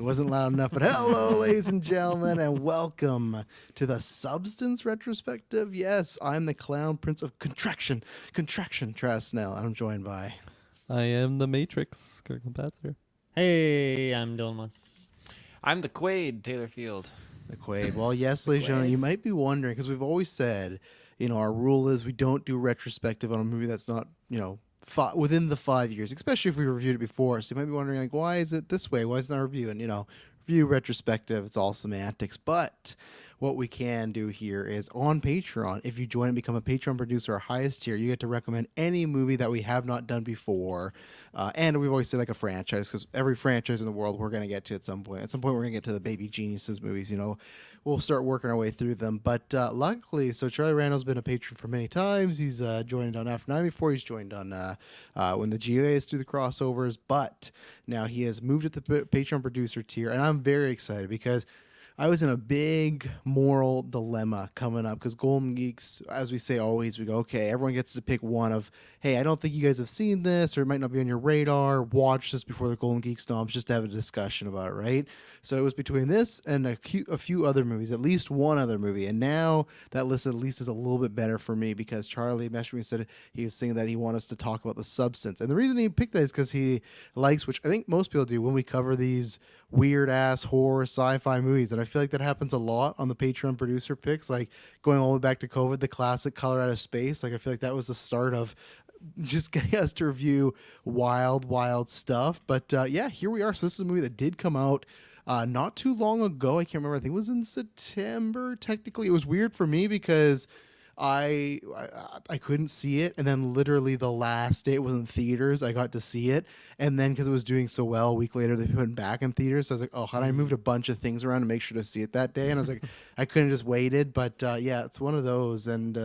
It wasn't loud enough, but hello, ladies and gentlemen, and welcome to the Substance Retrospective. Yes, I'm the Clown Prince of Contraction, Travis Snell, and I'm joined by... I am the Matrix, Kirkland Patzer. Hey, I'm Dylan Moss. I'm the Quaid, Taylor Field. The Quaid. Well, yes, ladies and gentlemen, you might be wondering, because we've always said, our rule is we don't do retrospective on a movie that's not, within the 5 years, especially if we reviewed it before. So you might be wondering, like, why is it this way? Why is it not a review? And, review, retrospective, it's all semantics. But what we can do here is on Patreon, if you join and become a Patreon producer, our highest tier, you get to recommend any movie that we have not done before. And we've always said like a franchise, because every franchise in the world we're going to get to at some point. At some point, we're going to get to the Baby Geniuses movies, We'll start working our way through them. But luckily, so Charlie Randall's been a patron for many times. He's joined on After 9 before. He's joined on when the GOAs do the crossovers. But now he has moved at the Patreon producer tier. And I'm very excited because I was in a big moral dilemma coming up because Golden Geeks, as we say always, we go, okay, everyone gets to pick one of, hey, I don't think you guys have seen this or it might not be on your radar. Watch this before the Golden Geeks Stomps just to have a discussion about it, right? So it was between this and a few other movies, at least one other movie. And now that list at least is a little bit better for me because Charlie messaged me and said he was saying that he wanted us to talk about The Substance. And the reason he picked that is because he likes, which I think most people do when we cover these weird ass horror sci-fi movies, and I feel like that happens a lot on the Patreon producer picks, like going all the way back to COVID, the classic Color Out of Space. Like I feel like that was the start of just getting us to review wild stuff. But yeah, here we are. So this is a movie that did come out not too long ago. I can't remember. I think it was in September. Technically, it was weird for me because I couldn't see it, and then literally the last day it was in theaters, I got to see it, and then because it was doing so well, a week later they put it back in theaters. So I was like, oh, had I moved a bunch of things around to make sure to see it that day, and I was like, I couldn't have just waited. But yeah, it's one of those, and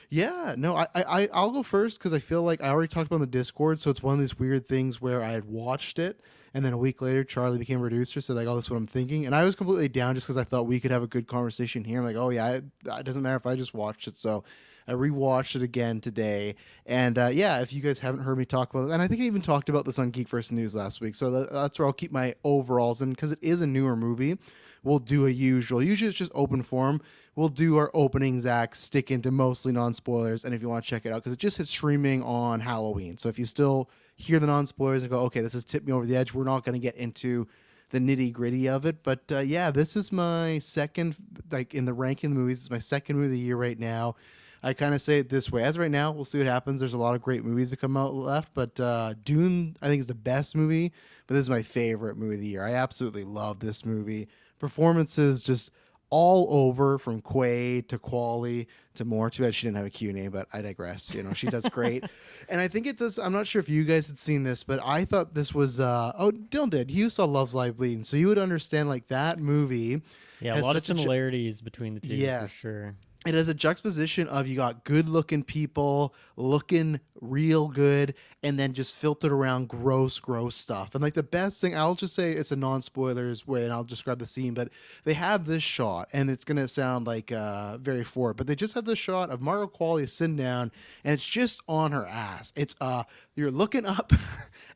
yeah, no, I'll go first because I feel like I already talked about in the Discord, so it's one of these weird things where I had watched it. And then a week later, Charlie became a producer, said, like, oh, this is what I'm thinking. And I was completely down just because I thought we could have a good conversation here. I'm like, oh, yeah, it doesn't matter if I just watched it. So I rewatched it again today. And, yeah, if you guys haven't heard me talk about it, and I think I even talked about this on GeekVerse News last week. So that's where I'll keep my overalls. And because it is a newer movie, we'll do a usually it's just open forum. We'll do our openings acts, stick into mostly non-spoilers. And if you want to check it out, because it just hit streaming on Halloween. So if you still hear the non-spoilers and go, okay, this has tipped me over the edge, we're not going to get into the nitty-gritty of it. But yeah, this is my second, like in the ranking of the movies, it's my second movie of the year right now. I kind of say it this way. As of right now, we'll see what happens. There's a lot of great movies that come out left, but Dune, I think, is the best movie, but this is my favorite movie of the year. I absolutely love this movie. Performances just all over, from Quaid to Quali to more. Too bad she didn't have a Q name, but I digress. She does great. And I think it does. I'm not sure if you guys had seen this, but I thought this was, Dylan did. You saw Love's Live Bleeding. So you would understand like that movie. Yeah, a lot of similarities between the two, yes, for sure. It has a juxtaposition of you got good-looking people looking real good, and then just filtered around gross stuff. And like the best thing, I'll just say it's a non-spoilers way, and I'll describe the scene. But they have this shot, and it's gonna sound like very forward, but they just have this shot of Margot Qualley sitting down, and it's just on her ass. It's you're looking up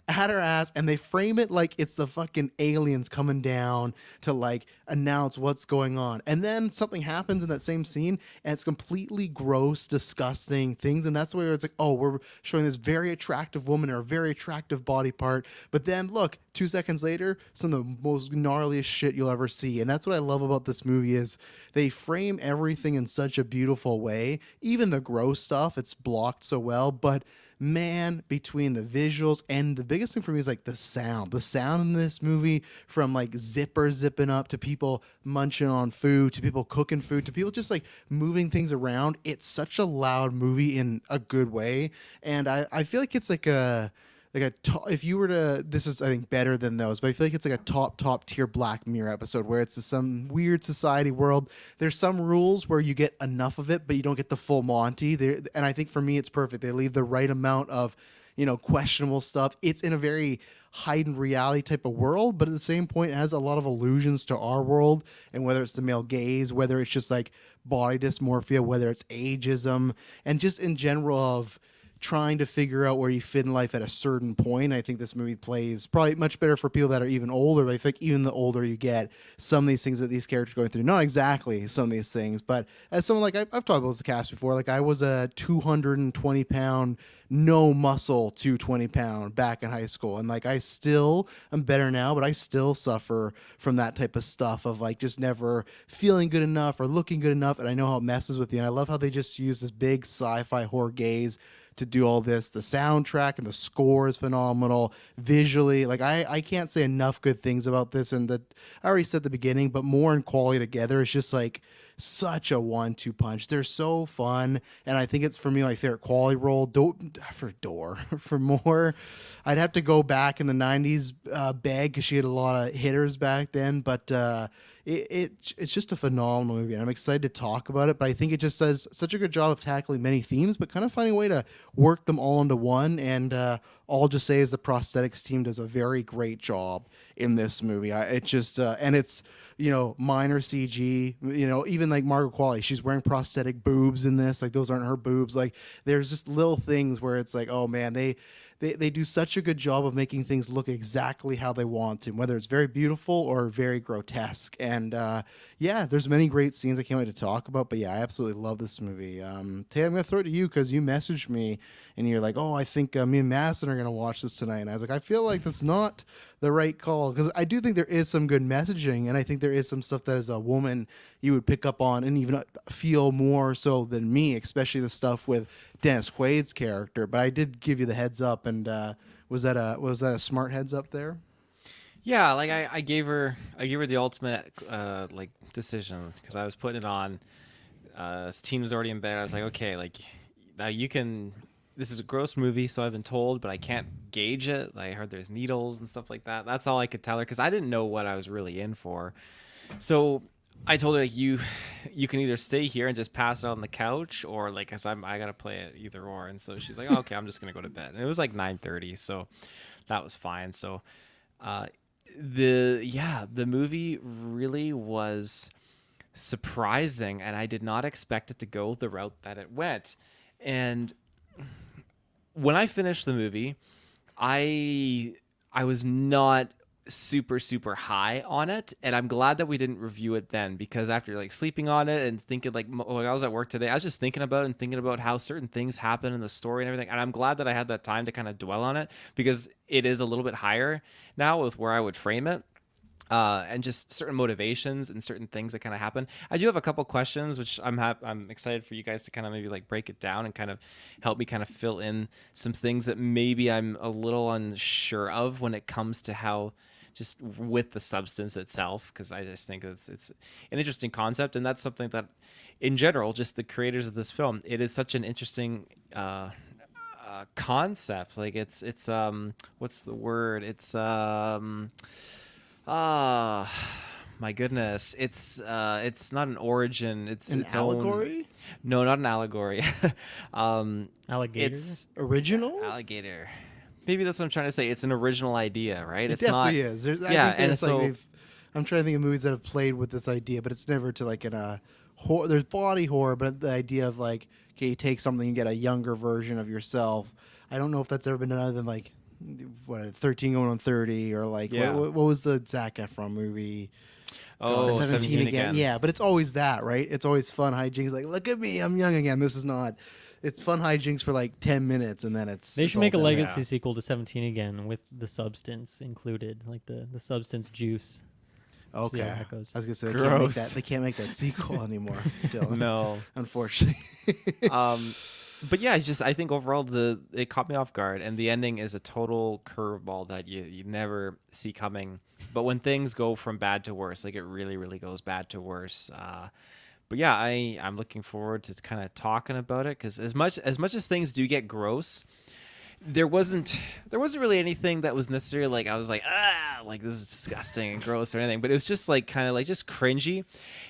at her ass, and they frame it like it's the fucking aliens coming down to like announce what's going on. And then something happens in that same scene, and it's completely gross, disgusting things. And that's where it's like, oh, we're showing this very attractive woman or a very attractive body part. But then look, 2 seconds later, some of the most gnarliest shit you'll ever see. And that's what I love about this movie is they frame everything in such a beautiful way. Even the gross stuff, it's blocked so well. But man, between the visuals and the biggest thing for me is like the sound in this movie, from like zippers zipping up to people munching on food to people cooking food to people just like moving things around. It's such a loud movie in a good way. And I feel like it's like if you were to, this is I think better than those, but I feel like it's like a top tier Black Mirror episode where it's some weird society world. There's some rules where you get enough of it, but you don't get the full Monty there. And I think for me, it's perfect. They leave the right amount of, questionable stuff. It's in a very heightened reality type of world, but at the same point, it has a lot of allusions to our world, and whether it's the male gaze, whether it's just like body dysmorphia, whether it's ageism, and just in general of trying to figure out where you fit in life at a certain point. I think this movie plays probably much better for people that are even older. But I think even the older you get, some of these things that these characters are going through, not exactly some of these things, but as someone like I've talked about this cast before, like I was a 220-pound, no muscle 220-pound back in high school, and like I'm better now, but I still suffer from that type of stuff of like just never feeling good enough or looking good enough, and I know how it messes with you. And I love how they just use this big sci-fi horror gaze to do all this. The soundtrack and the score is phenomenal visually. Like I can't say enough good things about this, and that I already said at the beginning, but more in quality together. It's just like such a 1-2 punch. They're so fun, and I think it's for me my favorite quality role. For more, I'd have to go back in the '90s bag because she had a lot of hitters back then, but it's just a phenomenal movie, and I'm excited to talk about it. But I think it just does such a good job of tackling many themes, but kind of finding a way to work them all into one. And all I'll just say is the prosthetics team does a very great job in this movie. And it's minor CG. Even like Margot Qualley, she's wearing prosthetic boobs in this. Like those aren't her boobs. Like there's just little things where it's like, oh man, they do such a good job of making things look exactly how they want to, whether it's very beautiful or very grotesque. And there's many great scenes I can't wait to talk about. But yeah, I absolutely love this movie. Tay, I'm gonna throw it to you because you messaged me and you're like, oh, I think me and Masson are gonna watch this tonight. And I was like, I feel like that's not the right call, because I do think there is some good messaging, and I think there is some stuff that as a woman you would pick up on and even feel more so than me, especially the stuff with Dennis Quaid's character. But I did give you the heads up, and was that a smart heads up there? Yeah, like I gave her the ultimate like decision because I was putting it on. His team was already in bed. I was like, okay, like now you can. This is a gross movie, so I've been told, but I can't gauge it. I heard there's needles and stuff like that. That's all I could tell her because I didn't know what I was really in for. So I told her, like, you can either stay here and just pass out on the couch, or like, cause I gotta play it either or. And so she's like, oh, okay, I'm just gonna go to bed. And it was like 9:30, so that was fine. So the movie really was surprising, and I did not expect it to go the route that it went. And when I finished the movie, I was not super high on it, and I'm glad that we didn't review it then, because after like sleeping on it and thinking like I was at work today, I was just thinking about how certain things happen in the story and everything, and I'm glad that I had that time to kind of dwell on it, because it is a little bit higher now with where I would frame it. And just certain motivations and certain things that kind of happen. I do have a couple questions, which I'm excited for you guys to kind of maybe like break it down and kind of help me kind of fill in some things that maybe I'm a little unsure of when it comes to how just with the substance itself, because I just think it's an interesting concept, and that's something that in general, just the creators of this film, it is such an interesting concept. Like it's what's the word? It's my goodness. It's not an origin. It's An its allegory? Own... No, not an allegory. Alligator? It's Original? alligator. Maybe that's what I'm trying to say. It's an original idea, right? It It's definitely not... is. I Yeah, think and there's so... like I'm trying to think of movies that have played with this idea, but it's never to like in a horror. There's body horror, but the idea of like, okay, you take something and get a younger version of yourself. I don't know if that's ever been done other than like 13 going on 30, or like Yeah. what was the Zac Efron movie? Oh, 17 again. Yeah, but it's always that, right? It's always fun hijinks. Like, look at me, I'm young again. This is not. It's fun hijinks for like 10 minutes, and then They it's should make a all dead. legacy sequel to 17 again with the substance included, like the substance juice. Okay, See how that goes. I was gonna say Gross. they can't make that sequel anymore. Dylan. No. Unfortunately. But yeah, I think overall it caught me off guard, and the ending is a total curveball that you never see coming. But when things go from bad to worse, like it really goes bad to worse. But yeah, I'm looking forward to kind of talking about it, because as much as things do get gross, there wasn't really anything that was necessarily like I was like, like this is disgusting and gross or anything, but it was just like kind of like just cringy.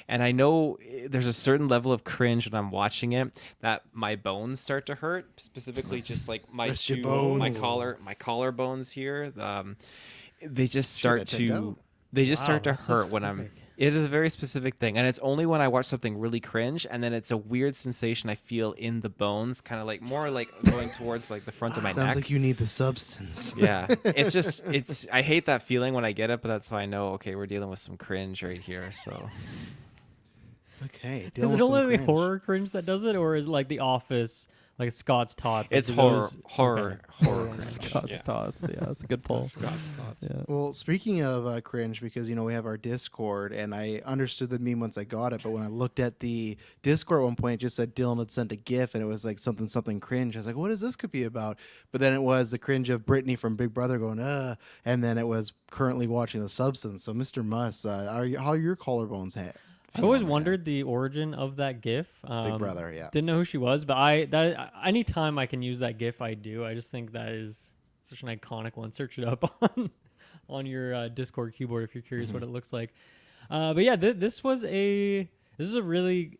And I know there's a certain level of cringe when I'm watching it that my bones start to hurt, specifically just like my Rest your my bones. collar bones here. They just Share start that checked to out. they just start to Wow, that's so hurt when I'm specific. It is a very specific thing, and it's only when I watch something really cringe, and then it's a weird sensation I feel in the bones, kind of like more like going towards like the front of my Sounds neck. like you need the substance. Yeah, it's. I hate that feeling when I get it, but that's why I know. Okay, we're dealing with some cringe right here. So Okay. Is it only horror cringe that does it, or is it like The Office, like Scott's Tots? Like it's horror cringe? cringe. Scott's Yeah. Tots. Yeah, that's a good pull. Scott's thoughts. Yeah. Well, speaking of cringe, because we have our Discord, and I understood the meme once I got it, but when I looked at the Discord at one point, it just said Dylan had sent a GIF, and it was like something cringe. I was like, what is this could be about? But then it was the cringe of Brittany from Big Brother going, and then it was currently watching The Substance. So, Mr. Muss, how are your collarbones? I've always wondered the origin of that GIF. Big Brother, yeah. Didn't know who she was, but anytime I can use that GIF, I do. I just think that is such an iconic one. Search it up on your Discord keyboard if you're curious what it looks like. But yeah, this is a really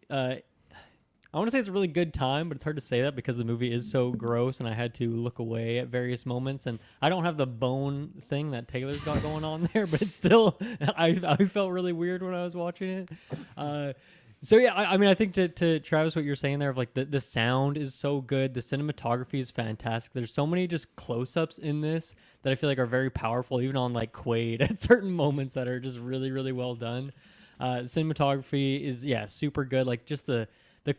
I want to say it's a really good time, but it's hard to say that because the movie is so gross, and I had to look away at various moments. And I don't have the bone thing that Taylor's got going on there, but it's still I felt really weird when I was watching it. So yeah, I mean, I think to Travis, what you're saying there of like the sound is so good, the cinematography is fantastic. There's so many just close-ups in this that I feel like are very powerful, even on like Quaid at certain moments that are just really, really well done. Cinematography is super good. Like just the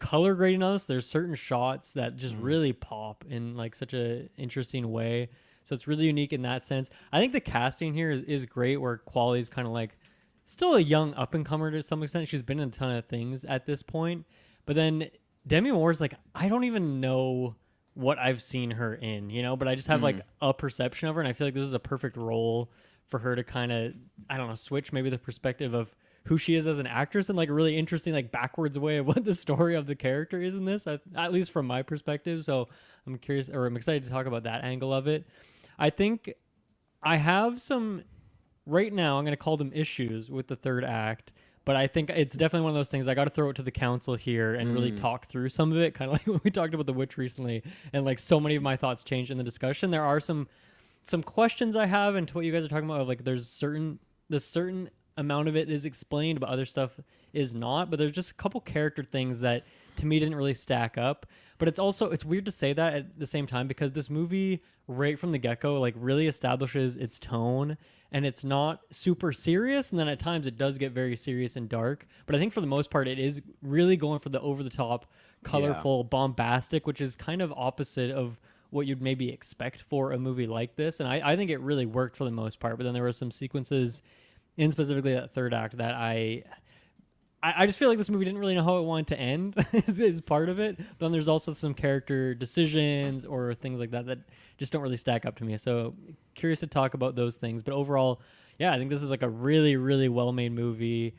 color grading on this, there's certain shots that just really pop in like such a interesting way. So it's really unique in that sense. I think the casting here is great, where Quality's kind of like still a young up and comer to some extent. She's been in a ton of things at this point. But then Demi Moore's like, I don't even know what I've seen her in, but I just have like a perception of her, and I feel like this is a perfect role for her to kind of, I don't know, switch maybe the perspective of who she is as an actress in like a really interesting, like backwards way of what the story of the character is in this, at least from my perspective. So I'm curious, or I'm excited to talk about that angle of it. I think I have some, right now, I'm going to call them issues with the third act, but I think it's definitely one of those things I got to throw it to the council here and really talk through some of it. Kind of like when we talked about The Witch recently, and like so many of my thoughts changed in the discussion. There are some questions I have into what you guys are talking about. Like there's the certain amount of it is explained, but other stuff is not. But there's just a couple character things that to me didn't really stack up. But it's weird to say that at the same time, because this movie right from the get-go like really establishes its tone, and it's not super serious, and then at times it does get very serious and dark. But I think for the most part it is really going for the over-the-top, colorful, bombastic, which is kind of opposite of what you'd maybe expect for a movie like this. And I think it really worked for the most part. But then there were some sequences in specifically that third act that I just feel like this movie didn't really know how it wanted to end is part of it. But then there's also some character decisions or things like that that just don't really stack up to me. So curious to talk about those things. But overall, yeah, I think this is like a really, really well-made movie,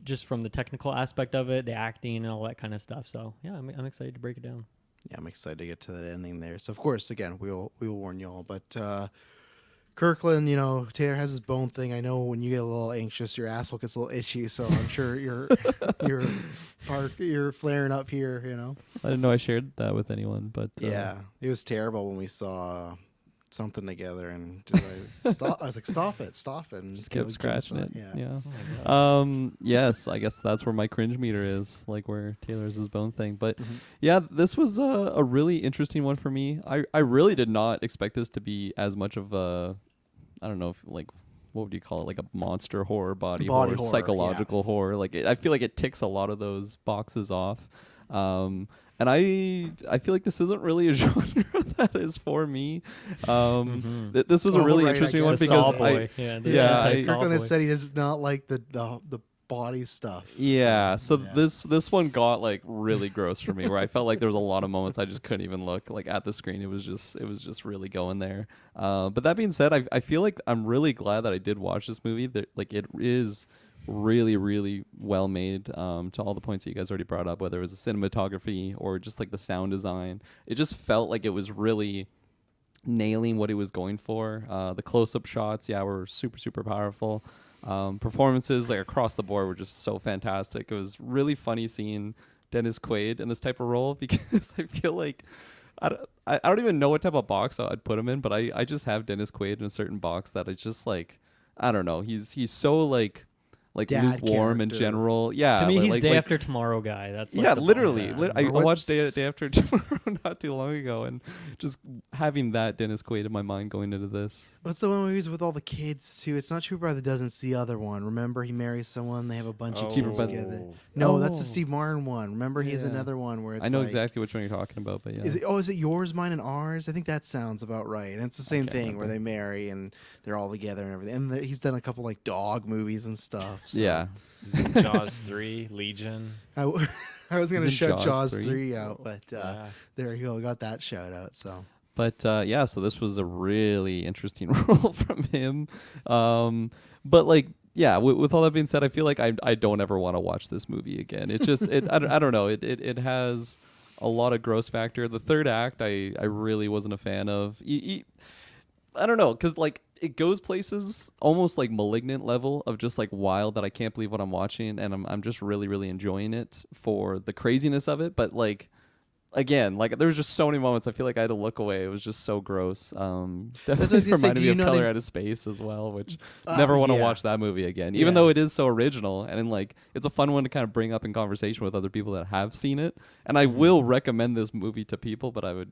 just from the technical aspect of it, the acting and all that kind of stuff. So yeah, I'm excited to break it down. Yeah, I'm excited to get to that ending there. So of course, again, we will warn you all, but Kirkland, Taylor has his bone thing. I know when you get a little anxious, your asshole gets a little itchy. So I'm sure you're flaring up here. I didn't know I shared that with anyone, but Yeah, it was terrible when we saw something together, and just I was like, stop it, and just kept scratching it. Yeah. Yeah. Yes, I guess that's where my cringe meter is, like where Taylor's his bone thing. But yeah, this was a really interesting one for me. I really did not expect this to be as much of a, I don't know if like, what would you call it? Like a monster horror, body horror, psychological horror. Like I feel like it ticks a lot of those boxes off. And I feel like this isn't really a genre that is for me. This was a really interesting one because Kirkland has said he does not like the body stuff. Yeah, so this one got like really gross for me, where I felt like there was a lot of moments I just couldn't even look like at the screen. It was just really going there. But that being said, I feel like I'm really glad that I did watch this movie. That like it is really, really well made, to all the points that you guys already brought up, whether it was the cinematography or just like the sound design. It just felt like it was really nailing what it was going for. The close-up shots, were super, super powerful. Performances like across the board were just so fantastic. It was really funny seeing Dennis Quaid in this type of role, because I feel like I don't even know what type of box I'd put him in, but I just have Dennis Quaid in a certain box that it's just like, I don't know. He's so like, like dad lukewarm in character. general. Yeah, To me, he's like, day like, after tomorrow guy. That's like yeah, the literally. vibe. I Or watched Day what's- After Tomorrow not too long ago, and just having that Dennis Quaid in my mind going into this. What's the one where he's with all the kids too? It's not True Brother doesn't see the other one. Remember, he marries someone. They have a bunch of kids But- together. No, that's the Oh. Steve Martin one. Remember, he has Yeah. another one where it's I know like, exactly which one you're talking about, but yeah. Is it yours, mine, and ours? I think that sounds about right. And it's the same can't thing where remember. they marry and they're all together and everything. And he's done a couple like dog movies and stuff. So. Yeah. Jaws 3, Legion. I was gonna He's in shout Jaws Jaws 3. 3 out, but Yeah. there you go. Got that shout out. So But yeah, so this was a really interesting role from him. But like, yeah, with all that being said, I feel like I don't ever want to watch this movie again. It just I don't know. It has a lot of gross factor. The third act I really wasn't a fan of. I don't know, because like it goes places almost like Malignant level of just like wild that I can't believe what I'm watching, and I'm just really really enjoying it for the craziness of it. But like again, like there was just so many moments I feel like I had to look away. It was just so gross. what I was Definitely gonna say, reminded do me you of know Color they- Out of Space as well, which never want to yeah. watch that movie again. Even Yeah. though it is so original and like it's a fun one to kind of bring up in conversation with other people that have seen it. And I will recommend this movie to people, but I would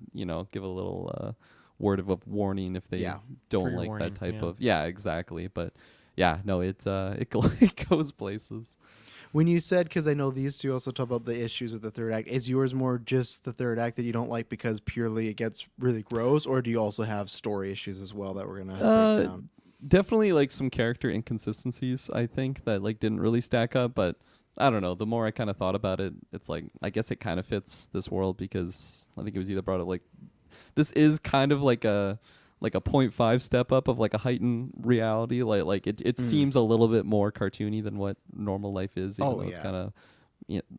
give a little word of a warning if they Yeah. don't Trigger like warning, that type yeah. of exactly. But yeah, no, it it goes places. when you said, because I know these two also talk about the issues with the third act, is yours more just the third act that you don't like because purely it gets really gross, or do you also have story issues as well that we're gonna break down? Definitely like some character inconsistencies, I think, that like didn't really stack up, but I don't know. The more I kind of thought about it, it's like I guess it kind of fits this world because I think it was either brought up like this is kind of like a 0.5 step up of like a heightened reality. Like it seems a little bit more cartoony than what normal life is, even Oh, though it's yeah. kind of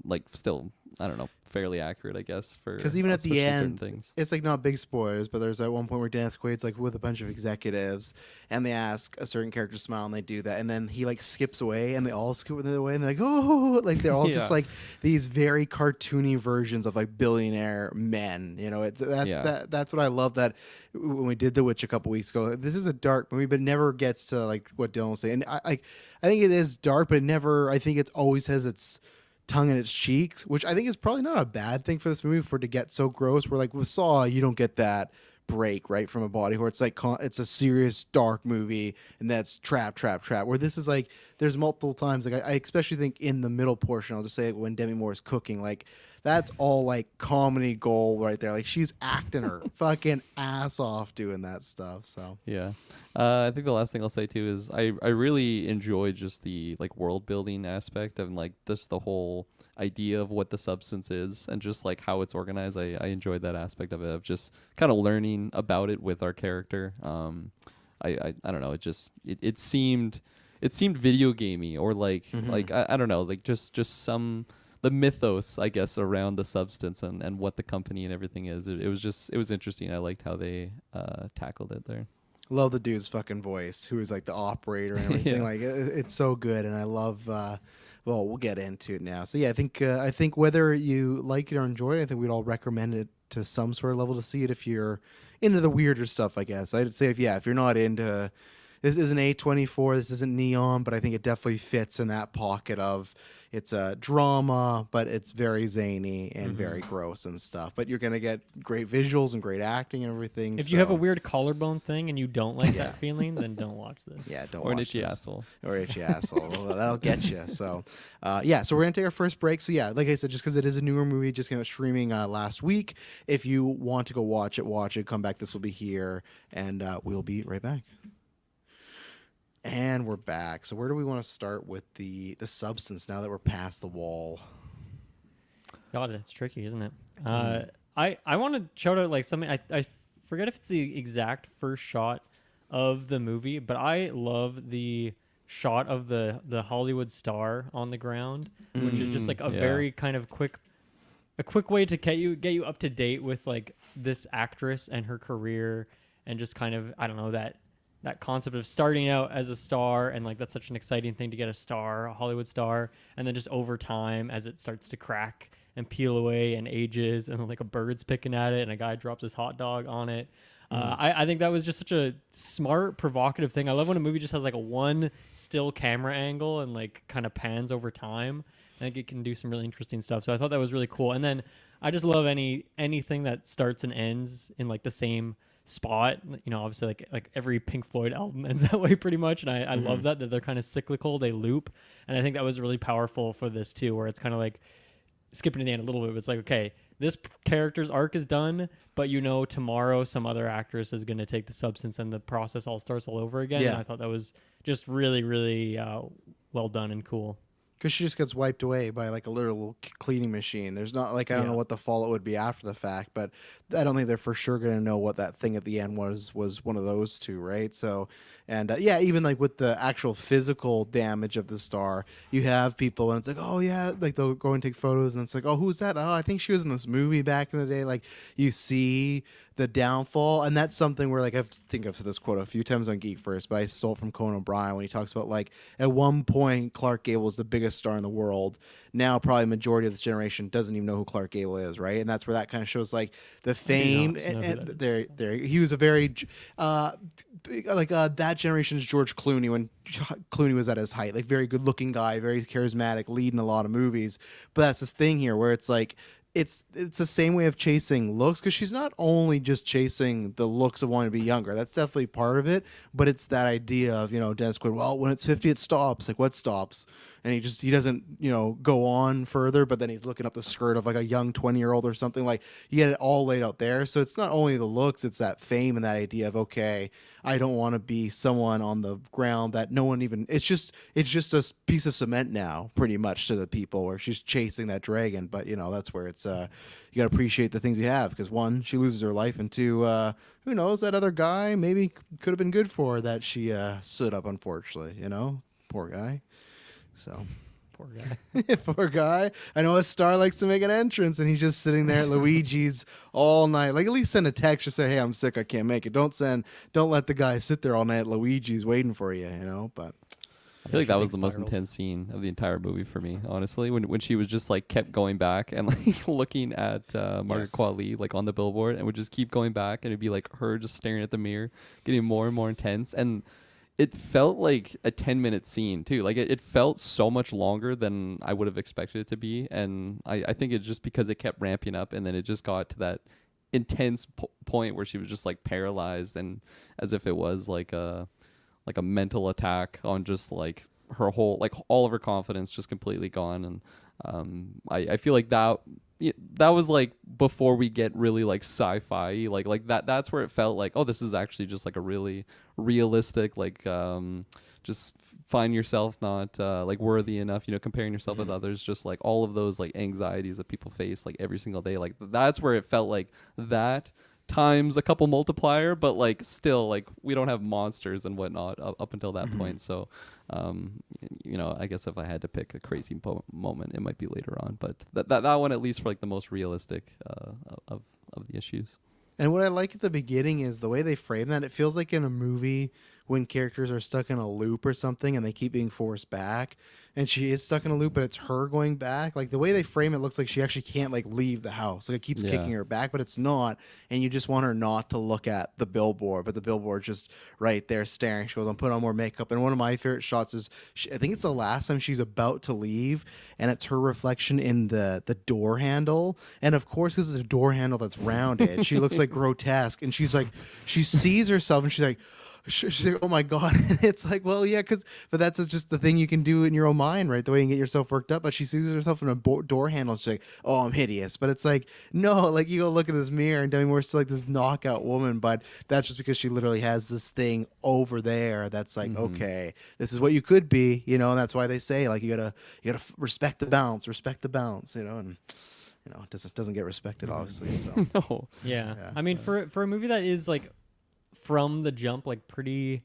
like still I don't know, fairly accurate, I guess, for Because even at the especially certain end, things. it's like not big spoilers, but there's at one point where Dennis Quaid's like with a bunch of executives, and they ask a certain character to smile, and they do that, and then he like skips away, and they all skip the other way, and they're like, oh, like they're all just Yeah. like these very cartoony versions of like billionaire men. It's that's what I love. That when we did The Witch a couple weeks ago, this is a dark movie, but it never gets to like what Dylan was saying. And I think it is dark, but it never. I think it always has its tongue in its cheeks, which I think is probably not a bad thing for this movie for it to get so gross. Where like with Saw, you don't get that break right from a body horror. It's like it's a serious dark movie, and that's trap. Where this is like there's multiple times. Like I especially think in the middle portion, I'll just say when Demi Moore is cooking, like that's all like comedy gold right there. Like she's acting her fucking ass off doing that stuff. So Yeah. I think the last thing I'll say too is I really enjoy just the like world building aspect and like just the whole idea of what the substance is and just like how it's organized. I enjoyed that aspect of it, of just kind of learning about it with our character. I don't know, it seemed video gamey or like I don't know, like just some the mythos, I guess, around the substance and what the company and everything is. It was interesting. I liked how they tackled it there. love the dude's fucking voice, who is like the operator and everything. Yeah. Like it's so good, and I love. Well, we'll get into it now. So yeah, I think whether you like it or enjoy it, I think we'd all recommend it to some sort of level to see it if you're into the weirder stuff. I guess I'd say if you're not into. This isn't A24, this isn't Neon, but I think it definitely fits in that pocket of it's a drama, but it's very zany and very gross and stuff. But you're going to get great visuals and great acting and everything. If you have a so- weird collarbone thing and you don't like that feeling, then don't watch this. Yeah, don't Or an watch itchy this. asshole. Or itchy asshole. Well, that'll get you. So, so we're going to take our first break. So, yeah, like I said, just because it is a newer movie, just came out streaming last week. If you want to go watch it, come back. This will be here, and we'll be right back. And we're back. So where do we want to start with the substance now that we're past the wall? God, it's tricky, isn't it? I want to shout out like something. I forget if it's the exact first shot of the movie, but I love the shot of the Hollywood star on the ground, which is just like a yeah. very kind of quick way to get you up to date with like this actress and her career, and just kind of, I don't know, that concept of starting out as a star, and like that's such an exciting thing to get a Hollywood star, and then just over time as it starts to crack and peel away and ages, and like a bird's picking at it and a guy drops his hot dog on it. I think that was just such a smart, provocative thing. I love when a movie just has like a one still camera angle and like kind of pans over time. I think it can do some really interesting stuff. So I thought that was really cool. And then I just love anything that starts and ends in like the same spot. You know, obviously like every Pink Floyd album ends that way pretty much. And I love that they're kind of cyclical, they loop. And I think that was really powerful for this too, where it's kind of like skipping to the end a little bit, but it's like, okay, this character's arc is done, but you know tomorrow some other actress is going to take the substance and the process all starts all over again. Yeah. And I thought that was just really, really well done and cool. Because she just gets wiped away by like a literal cleaning machine. There's not like, I don't know what the fallout would be after the fact, but I don't think they're for sure going to know what that thing at the end was one of those two, right? So, and yeah, even like with the actual physical damage of the star, you have people and it's like, oh yeah, like they'll go and take photos and it's like, oh, who's that? Oh, I think she was in this movie back in the day. Like you see the downfall, and that's something where like I think I've said this quote a few times on GeekVerse, but I stole it from Conan O'Brien when he talks about like at one point Clark Gable was the biggest star in the world. Now probably majority of this generation doesn't even know who Clark Gable is, right? And that's where that kind of shows like the fame. And there he was a very that generation's George Clooney when Clooney was at his height, like very good looking guy, very charismatic, leading a lot of movies. But that's this thing here where it's like it's the same way of chasing looks, because she's not only just chasing the looks of wanting to be younger. That's definitely part of it, but it's that idea of, you know, Dennis Quaid, well, when it's 50 it stops. Like what stops? And he doesn't, you know, go on further, but then he's looking up the skirt of like a young 20-year-old or something. Like you get it all laid out there. So it's not only the looks, it's that fame and that idea of, okay, I don't want to be someone on the ground that no one even, it's just a piece of cement now pretty much to the people, where she's chasing that dragon. But you know, that's where it's, you got to appreciate the things you have, because one, she loses her life, and two, who knows, that other guy maybe could have been good for her that she stood up, unfortunately, you know, poor guy. So Poor guy. poor guy. I know a star likes to make an entrance, and he's just sitting there at Luigi's all night. Like, at least send a text, just say, hey, I'm sick, I can't make it. Don't let the guy sit there all night at Luigi's waiting for you, you know. But I feel like that was the most intense scene of the entire movie for me, honestly. When she was just like kept going back and like looking at Margaret Qualley like on the billboard, and would just keep going back, and it'd be like her just staring at the mirror, getting more and more intense. And it felt like a 10-minute scene too. Like it felt so much longer than I would have expected it to be. And I think it's just because it kept ramping up, and then it just got to that intense point where she was just like paralyzed, and as if it was like a mental attack on just like her whole, like all of her confidence just completely gone. And I feel like that was like before we get really like sci-fi, like that's where it felt like, oh, this is actually just like a really realistic, like just find yourself not like worthy enough, you know, comparing yourself with others, just like all of those like anxieties that people face like every single day. Like that's where it felt like that times a couple multiplier, but like still like we don't have monsters and whatnot up until that point. So you know, I guess if I had to pick a crazy moment, it might be later on, but that one at least for like the most realistic of the issues. And what I like at the beginning is the way they frame that. It feels like in a movie when characters are stuck in a loop or something and they keep being forced back, and she is stuck in a loop, but it's her going back. Like the way they frame it looks like she actually can't like leave the house. Like it keeps kicking her back, but it's not. And you just want her not to look at the billboard, but the billboard's just right there staring. She goes, I'm putting on more makeup. And one of my favorite shots is, I think it's the last time she's about to leave, and it's her reflection in the door handle. And of course, because it's a door handle that's rounded, she looks like grotesque. And she's like, she sees herself and she's like, oh my God. And it's like, well, yeah, but that's just the thing you can do in your own mind, right? The way you can get yourself worked up. But she sees herself in a door handle. She's like, oh, I'm hideous. But it's like, no, like you go look at this mirror and Demi Moore's still like this knockout woman. But that's just because she literally has this thing over there that's like, okay, this is what you could be, you know. And that's why they say like you gotta respect the bounce, you know. And you know, it doesn't get respected, obviously. So No. Yeah. I mean, for a movie that is like from the jump like pretty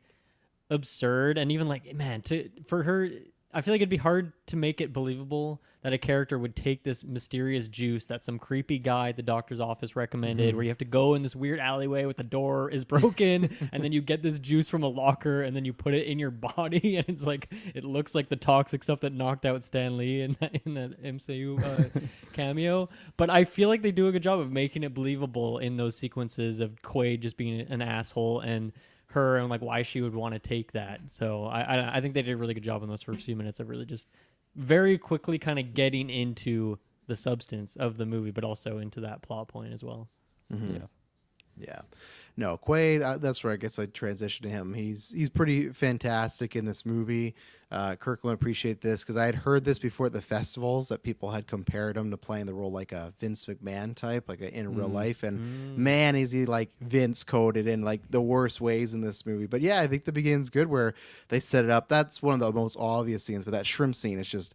absurd, and even like, man, for her I feel like it'd be hard to make it believable that a character would take this mysterious juice that some creepy guy at the doctor's office recommended, where you have to go in this weird alleyway with the door is broken, and then you get this juice from a locker, and then you put it in your body, and it's like it looks like the toxic stuff that knocked out Stan Lee in that MCU cameo. But I feel like they do a good job of making it believable in those sequences of Quaid just being an asshole and her and like why she would want to take that. So I think they did a really good job in those first few minutes of really just very quickly kind of getting into the substance of the movie, but also into that plot point as well. Yeah. Yeah. No, Quaid, that's where I guess I transition to him. He's pretty fantastic in this movie. Kirk will appreciate this because I had heard this before at the festivals that people had compared him to playing the role like a Vince McMahon type, like in real life. And man, is he like Vince coded in like the worst ways in this movie. But yeah, I think the beginning's good where they set it up. That's one of the most obvious scenes, but that shrimp scene is just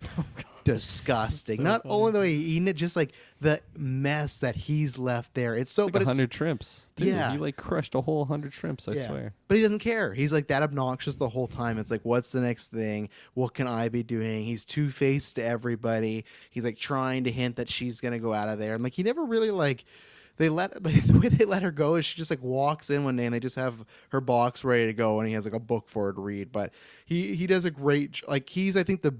disgusting. So Not funny. only the way he eating it, just like the mess that he's left there. It's so, Like but 100 it's shrimps. Dude, Yeah. he like crushed a whole 100 shrimps, I swear. but he doesn't care. He's like that obnoxious the whole time. It's like, what's the next thing? What can I be doing? He's two-faced to everybody. He's like trying to hint that she's gonna go out of there, and like he never really like. They let the way they let her go is she just like walks in one day and they just have her box ready to go and he has like a book for her to read. But he does a great like he's I think the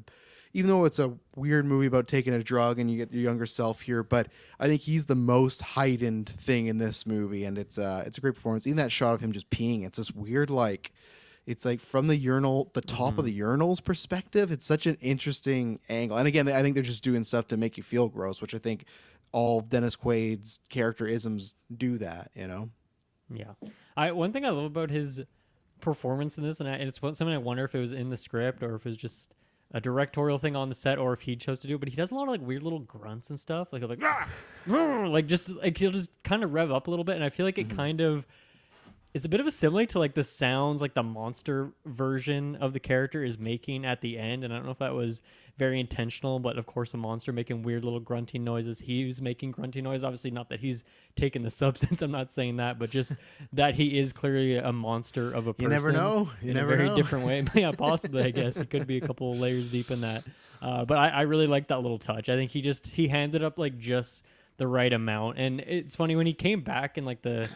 even though it's a weird movie about taking a drug and you get your younger self here, but I think he's the most heightened thing in this movie, and it's a great performance. Even that shot of him just peeing, it's this weird like it's like from the urinal, the top of the urinal's perspective. It's such an interesting angle. And again, I think they're just doing stuff to make you feel gross, which I think all of Dennis Quaid's character isms do that, you know? Yeah. One thing I love about his performance in this, and it's something I wonder if it was in the script or if it was just a directorial thing on the set or if he chose to do, but he does a lot of like weird little grunts and stuff. Like he'll like, like just like he'll just kind of rev up a little bit. And I feel like it kind of is a bit of a simile to like the sounds like the monster version of the character is making at the end. And I don't know if that was very intentional, but of course a monster making weird little grunting noises. He's making grunting noise. Obviously not that he's taken the substance. I'm not saying that, but just that he is clearly a monster of a person. You never know. You in never a very know. different way. Yeah, possibly, I guess. It could be a couple of layers deep in that. But I really like that little touch. I think he handed up like just the right amount. And it's funny when he came back in like the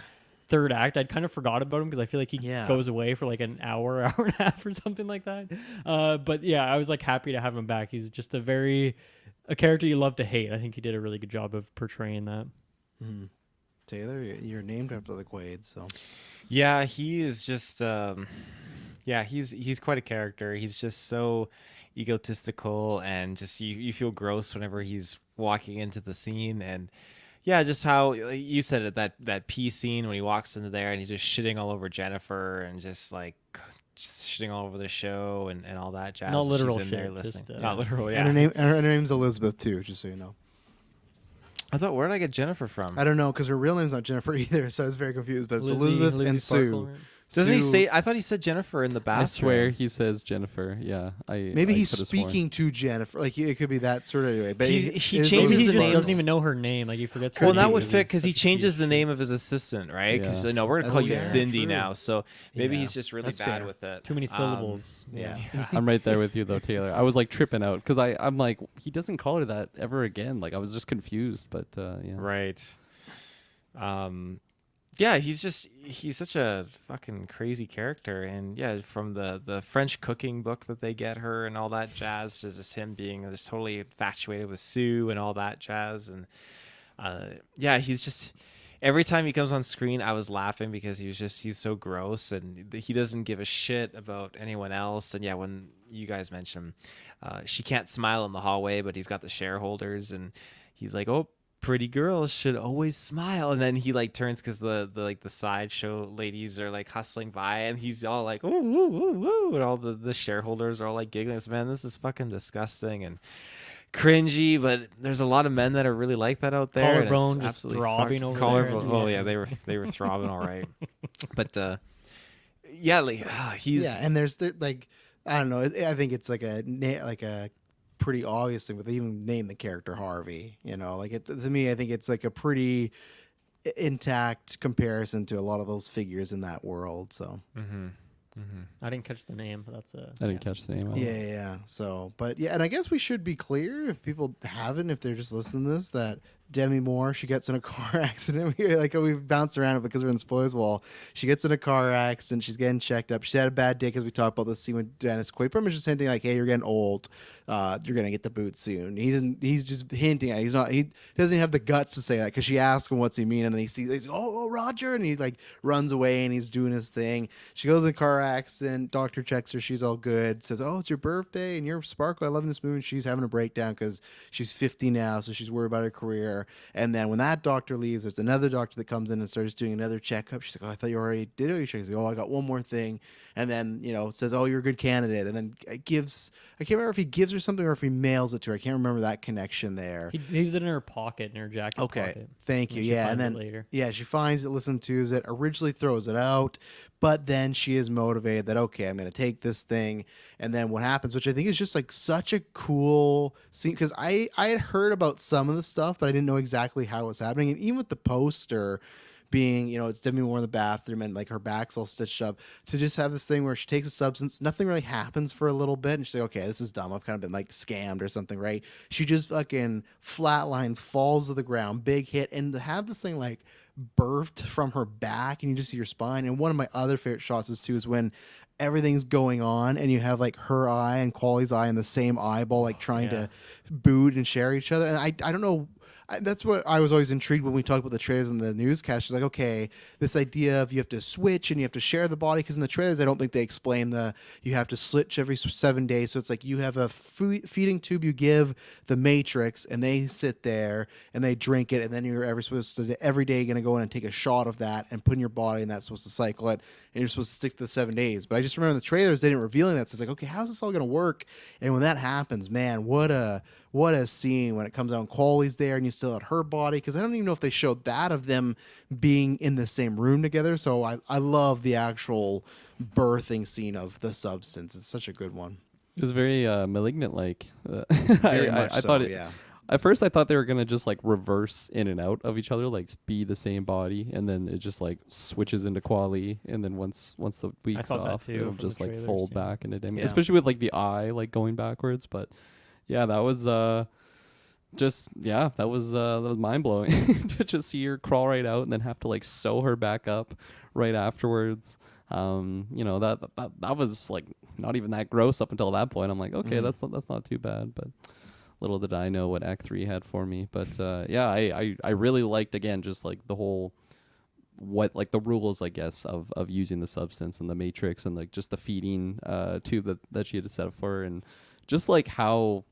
third act, I'd kind of forgot about him because I feel like he goes away for like an hour, hour and a half or something like that. But yeah, I was like happy to have him back. He's just a character you love to hate. I think he did a really good job of portraying that. Taylor, you're named after the Quaid, so Yeah, he is just he's quite a character. He's just so egotistical and just you feel gross whenever he's walking into the scene. And yeah, just how you said it, that pee scene when he walks into there and he's just shitting all over Jennifer and just shitting all over the show and all that jazz. Not She's literal in there shit, listening. just, Not literal, yeah. and her name's Elizabeth too, just so you know. I thought, where did I get Jennifer from? I don't know because her real name's not Jennifer either, so I was very confused. But it's Elizabeth and Sparkle, Sue. right? Doesn't he Sue- say? I thought he said Jennifer in the I bathroom. swear he says Jennifer. Yeah. Maybe I he's could've sworn. speaking to Jennifer. Like it could be that sort of anyway. But He it changes is Maybe the he Elizabeth just names. doesn't even know her name. Like he forgets her Well, name. that would It fit was because he such a changes huge the thing. name of his assistant, right? Because Yeah. no, we're gonna That's call you fair. Cindy True. now. So maybe Yeah. he's just really That's bad fair. with it. Too many syllables. Yeah. I'm right there with you though, Taylor. I was like tripping out because I'm like, he doesn't call her that ever again. Like I was just confused, but yeah. Right. Yeah, he's such a fucking crazy character. And yeah, from the French cooking book that they get her and all that jazz, to just him being just totally infatuated with Sue and all that jazz. And yeah, he's just, every time he comes on screen, I was laughing because he's so gross and he doesn't give a shit about anyone else. And yeah, when you guys mentioned she can't smile in the hallway, but he's got the shareholders and he's like, oh, pretty girls should always smile. And then he like turns because the sideshow ladies are like hustling by and he's all like, ooh, ooh, ooh, ooh, and all the shareholders are all like giggling. So, man, this is fucking disgusting and cringy, but there's a lot of men that are really like that out there. and it's Collarbone just absolutely throbbing fucked. over there as Collarbone. we Oh yeah, referenced. they were throbbing all right. But yeah, like he's Yeah, and there's like I don't know. I think it's like a pretty obvious thing, but they even name the character Harvey. You know, like to me, I think it's like a pretty intact comparison to a lot of those figures in that world. So I didn't catch the name, but that's a. I didn't catch the name. Yeah. So, but yeah, and I guess we should be clear if people haven't, if they're just listening to this, that Demi Moore, she gets in a car accident. We've bounced around it because we're in the spoilers wall. She gets in a car accident. She's getting checked up. She had a bad day because we talked about this scene with Dennis Quaid. Pretty much just hinting like, "Hey, you're getting old. You're gonna get the boot soon." He didn't. He's just hinting at it. He's not. He doesn't have the guts to say that because she asks him what's he mean, and then he sees, he's, oh, Roger, and he like runs away and he's doing his thing. She goes in a car accident. Doctor checks her. She's all good. Says, "Oh, it's your birthday and you're Sparkle. I love this movie." And she's having a breakdown because she's 50 now, so she's worried about her career. And then when that doctor leaves, there's another doctor that comes in and starts doing another checkup. She's like, "Oh, I thought you already did it." She's like, "Oh, I got one more thing." And then, says, "Oh, you're a good candidate." And then it gives, I can't remember if he gives her something or if he mails it to her. I can't remember that connection there. He leaves it in her pocket, in her jacket pocket. Thank you. And she Yeah. finds And it then, later. yeah, she finds it, listens to it, originally throws it out, but then she is motivated that, okay, I'm going to take this thing. And then what happens, which I think is just like such a cool scene, because I had heard about some of the stuff, but I didn't know exactly how it was happening. And even with the poster being, it's Demi Moore in the bathroom and like her back's all stitched up, to just have this thing where she takes a substance, nothing really happens for a little bit, and she's like, okay, this is dumb. I've kind of been like scammed or something, right? She just fucking flatlines, falls to the ground, big hit, and to have this thing like birthed from her back and you just see her spine. And one of my other favorite shots is when everything's going on and you have like her eye and Quality's eye in the same eyeball, like trying to boot and share each other. And I don't know. That's what I was always intrigued when we talked about the trailers and the newscast. She's like, okay, this idea of you have to switch and you have to share the body, because in the trailers I don't think they explain you have to switch every 7 days. So it's like you have a feeding tube you give the Matrix, and they sit there and they drink it, and then you're every day going to go in and take a shot of that and put in your body, and that's supposed to cycle it, and you're supposed to stick to the 7 days. But I just remember in the trailers they didn't revealing that. So it's like, okay, how's this all going to work? And when that happens, man, what a scene when it comes out and Quality's there and you still had her body, because I don't even know if they showed that of them being in the same room together. So I love the actual birthing scene of the substance. It's such a good one. It was very Malignant like. Very much I so, thought it, yeah. At first I thought they were gonna just like reverse in and out of each other, like be the same body, and then it just like switches into Quali, and then once the week's thought that off, too it'll from just the like trailers, fold yeah. back into Demi, Yeah. especially with like the eye like going backwards. But yeah, that was that was mind blowing to just see her crawl right out and then have to like sew her back up right afterwards. That was like not even that gross up until that point. I'm like, okay, that's not too bad. But little did I know what Act 3 had for me. But I really liked, again, just like the whole the rules, I guess, of using the substance and the Matrix, and like just the feeding tube that she had to set up for her, and just like how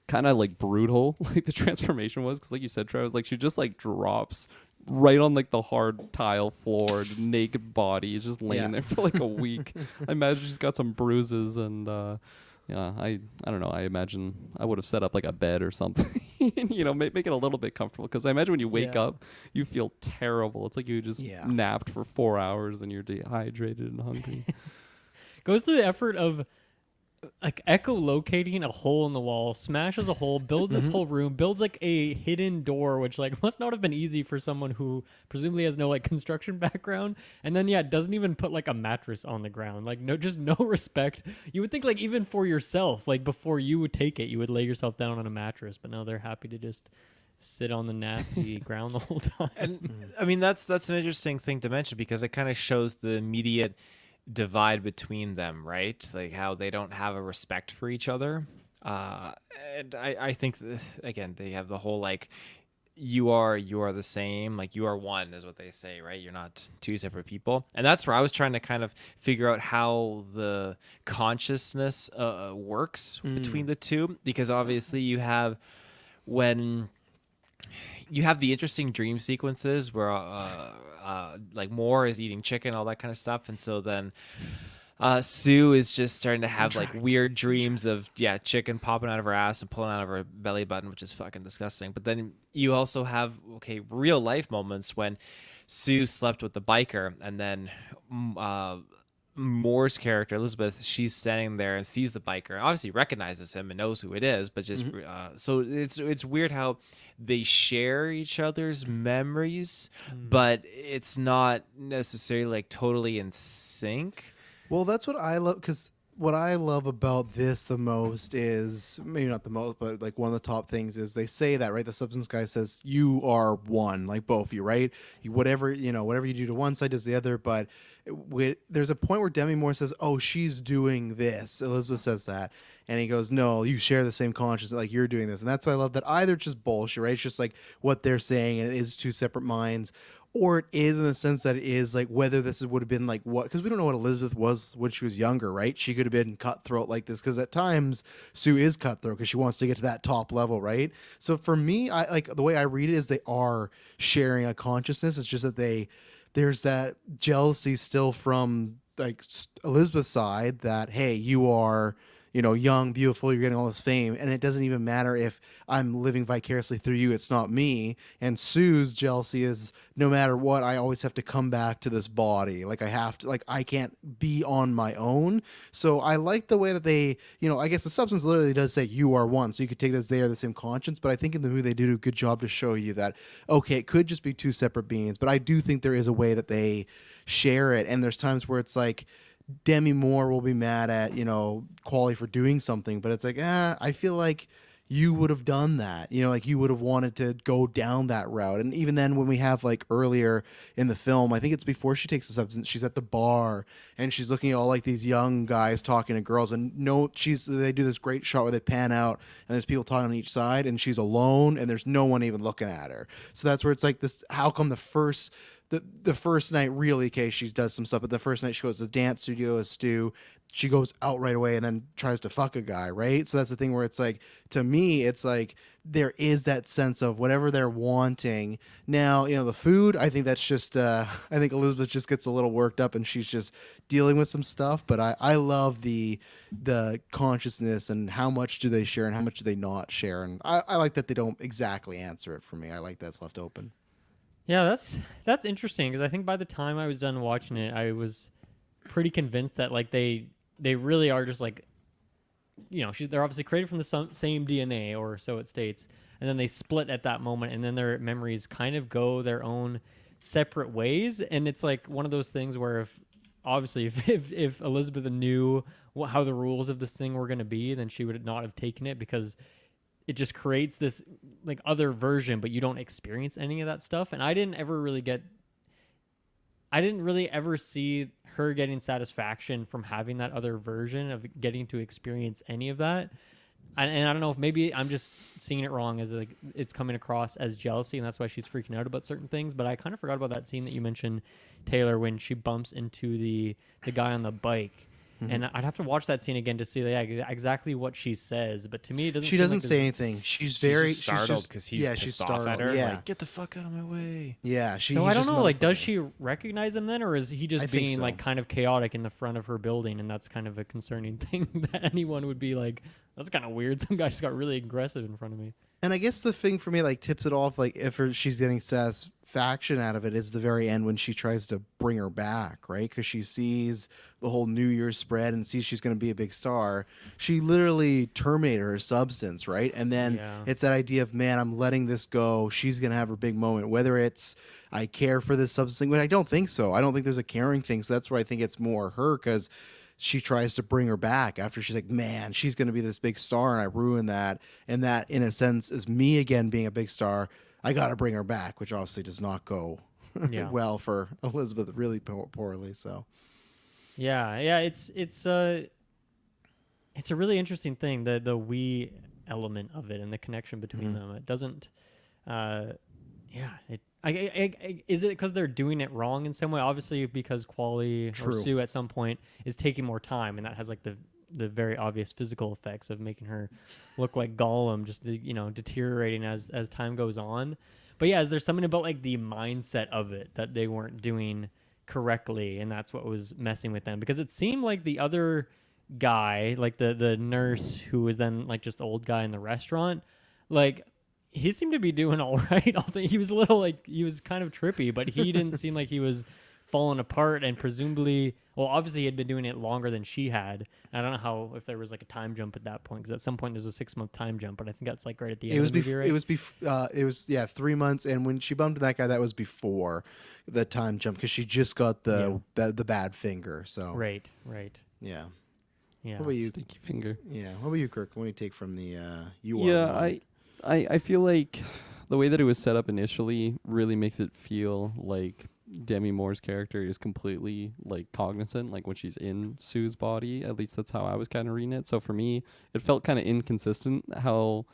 kind of like brutal like the transformation was, because like you said, Travis, like she just like drops right on like the hard tile floor, naked body, is just laying there for like a week. I imagine she's got some bruises, and I don't know, I imagine I would have set up like a bed or something make it a little bit comfortable, because I imagine when you wake up you feel terrible. It's like you just napped for 4 hours and you're dehydrated and hungry. Goes through the effort of like echolocating a hole in the wall, smashes a hole, builds this whole room, builds like a hidden door, which like must not have been easy for someone who presumably has no like construction background. And then doesn't even put like a mattress on the ground. Like no respect. You would think like even for yourself, like before you would take it, you would lay yourself down on a mattress, but no, they're happy to just sit on the nasty ground the whole time. And I mean, that's an interesting thing to mention, because it kind of shows the immediate divide between them, right? Like how they don't have a respect for each other. And I think again, they have the whole like, you are the same, like you are one is what they say, right? You're not two separate people. And that's where I was trying to kind of figure out how the consciousness works between the two, because obviously you have the interesting dream sequences where like Moore is eating chicken, all that kind of stuff, and so then Sue is just starting to have like weird dreams of chicken popping out of her ass and pulling out of her belly button, which is fucking disgusting. But then you also have real life moments when Sue slept with the biker, and then Moore's character Elizabeth, she's standing there and sees the biker, obviously recognizes him and knows who it is, but just so it's weird how they share each other's memories, but it's not necessarily like totally in sync. Well, that's what I love, because what I love about this the most is, maybe not the most, but like one of the top things is they say that, right? The substance guy says you are one, like both of you, right? You, whatever whatever you do to one side does the other. But there's a point where Demi Moore says, "Oh, she's doing this." Elizabeth says that, and he goes, "No, you share the same consciousness, like you're doing this." And that's why I love that either it's just bullshit, right? It's just like what they're saying, and it is two separate minds, or it is in the sense that it is like whether this would have been like what, because we don't know what Elizabeth was when she was younger, right? She could have been cutthroat like this, because at times Sue is cutthroat because she wants to get to that top level, right? So for me, I like the way I read it is they are sharing a consciousness. It's just that there's that jealousy still from like Elizabeth's side that, hey, you are, young, beautiful, you're getting all this fame, and it doesn't even matter if I'm living vicariously through you, it's not me. And Sue's jealousy is, no matter what, I always have to come back to this body. Like I have to, like I can't be on my own. So I like the way that they, I guess the substance literally does say you are one, so you could take it as they are the same conscience. But I think in the movie they do a good job to show you that, okay, it could just be two separate beings, but I do think there is a way that they share it. And there's times where it's like Demi Moore will be mad at, Quali for doing something, but it's like, I feel like you would have done that, like you would have wanted to go down that route. And even then, when we have like earlier in the film, I think it's before she takes the substance, she's at the bar and she's looking at all like these young guys talking to girls, and they do this great shot where they pan out and there's people talking on each side, and she's alone and there's no one even looking at her. So that's where it's like this, how come the first night, really, okay, she does some stuff, but the first night she goes to the dance studio as Stu, she goes out right away and then tries to fuck a guy, right? So that's the thing where it's like, to me, it's like there is that sense of whatever they're wanting. Now, the food, I think that's just, I think Elizabeth just gets a little worked up and she's just dealing with some stuff, but I love the consciousness and how much do they share and how much do they not share. And I like that they don't exactly answer it for me. I like that's left open. Yeah, that's interesting, because I think by the time I was done watching it, I was pretty convinced that like they really are just like, they're obviously created from the same DNA, or so it states, and then they split at that moment, and then their memories kind of go their own separate ways. And it's like one of those things where if Elizabeth knew how the rules of this thing were going to be, then she would not have taken it, because it just creates this like other version, but you don't experience any of that stuff. And I didn't really ever see her getting satisfaction from having that other version of getting to experience any of that. And I don't know if maybe I'm just seeing it wrong, as like it's coming across as jealousy, and that's why she's freaking out about certain things. But I kind of forgot about that scene that you mentioned, Taylor, when she bumps into the guy on the bike. Mm-hmm. And I'd have to watch that scene again to see exactly what she says. But to me, it doesn't. She doesn't say anything. She's very startled because he's pissed off at her. Yeah. Like, get the fuck out of my way. Yeah. So I don't know. Like, does she recognize him then, or is he just being so. like kind of chaotic in the front of her building? And that's kind of a concerning thing that anyone would be like, that's kind of weird. Some guy just got really aggressive in front of me. And I guess the thing for me, like, tips it off, like, if she's getting satisfaction out of it, is the very end when she tries to bring her back, right? Because she sees the whole New Year's spread and sees she's going to be a big star. She literally terminated her substance, right? And then it's that idea of, man, I'm letting this go. She's going to have her big moment. Whether it's, I care for this substance thing, but I don't think so. I don't think there's a caring thing. So that's where I think it's more her, because she tries to bring her back after she's like, man, she's going to be this big star and I ruined that. And that, in a sense, is me again being a big star. I got to bring her back, which obviously does not go well for Elizabeth, really poorly. So, yeah, it's a really interesting thing, the we element of it and the connection between them. It doesn't, is it because they're doing it wrong in some way? Obviously, because Quali or Sue at some point is taking more time, and that has like the very obvious physical effects of making her look like Gollum, just deteriorating as time goes on. But yeah, there's something about like the mindset of it that they weren't doing correctly, and that's what was messing with them. Because it seemed like the other guy, like the nurse who was then like just the old guy in the restaurant, like, he seemed to be doing all right. He was a little like, he was kind of trippy, but he didn't seem like he was fallen apart, and presumably, well, obviously he had been doing it longer than she had. I don't know how if there was like a time jump at that point, because at some point there's a 6-month time jump, but I think that's like right at the end It was of the movie, right? it was 3 months, and when she bumped that guy, that was before the time jump because she just got the bad finger. So Right. yeah. Yeah. What about you? Stinky finger. Yeah. What about you, Kirk? What do you take from the you? Yeah, Are one? I feel like the way that it was set up initially really makes it feel like Demi Moore's character is completely like cognizant, like when she's in Sue's body. At least that's how I was kind of reading it. So for me, it felt kind of inconsistent how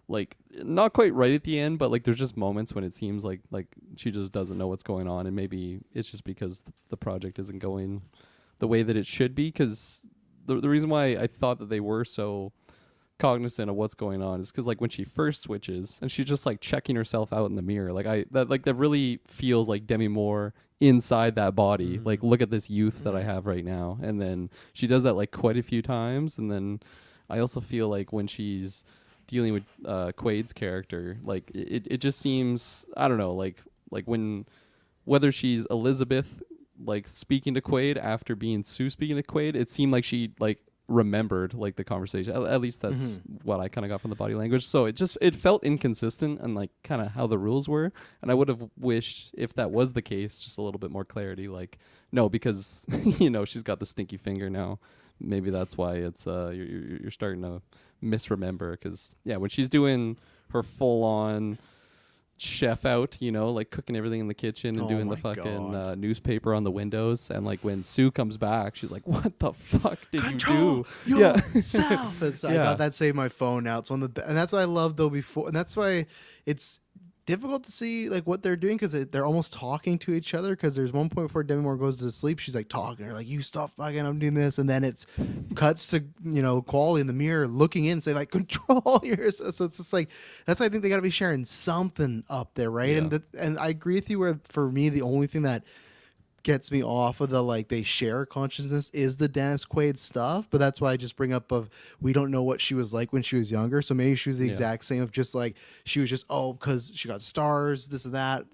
like not quite right at the end, but like there's just moments when it seems like she just doesn't know what's going on, and maybe it's just because the project isn't going the way that it should be. Because the reason why I thought that they were so cognizant of what's going on is because like when she first switches and she's just like checking herself out in the mirror, that really feels like Demi Moore inside that body. Like, look at this youth that I have right now. And then she does that like quite a few times. And then I also feel like when she's dealing with Quaid's character, like it just seems, I don't know, like when whether she's Elizabeth like speaking to Quaid after being Sue speaking to Quaid, it seemed like she like remembered like the conversation. At least that's what I kind of got from the body language. So it felt inconsistent and like kind of how the rules were. And I would have wished, if that was the case, just a little bit more clarity. Like, no, because she's got the stinky finger now. Maybe that's why it's you're starting to misremember. Because when she's doing her full on chef out, like cooking everything in the kitchen and doing the fucking newspaper on the windows, and like when Sue comes back, she's like, "What the fuck did Control you do?" yourself. I got that saved my phone now. It's one of the and that's what I love though before, and that's why it's difficult to see like what they're doing because they're almost talking to each other. Because there's one point before Demi Moore goes to sleep, she's like talking to her like, "You stop fucking, I'm doing this," and then it's cuts to Quali in the mirror looking in, say like, "Control yourself." So it's just like that's why I think they got to be sharing something up there, right? Yeah. And I agree with you. Where for me the only thing that gets me off of the like they share consciousness is the Dennis Quaid stuff, but that's why I just bring up of we don't know what she was like when she was younger, so maybe she was the exact same of just like she was just because she got stars, this and that,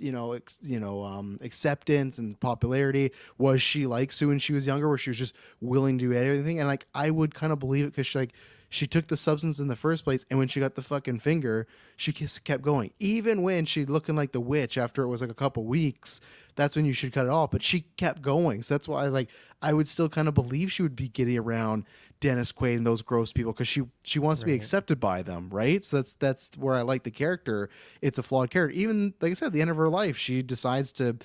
acceptance and popularity. Was she like Sue when she was younger, where she was just willing to do everything? And like I would kind of believe it because she took the substance in the first place, and when she got the fucking finger, she just kept going. Even when she looking like the witch after it was like a couple weeks, that's when you should cut it off. But she kept going, so that's why I would still kind of believe she would be giddy around Dennis Quaid and those gross people because she wants to be accepted by them, right? So that's where I like the character. It's a flawed character. Even like I said, at the end of her life, she decides to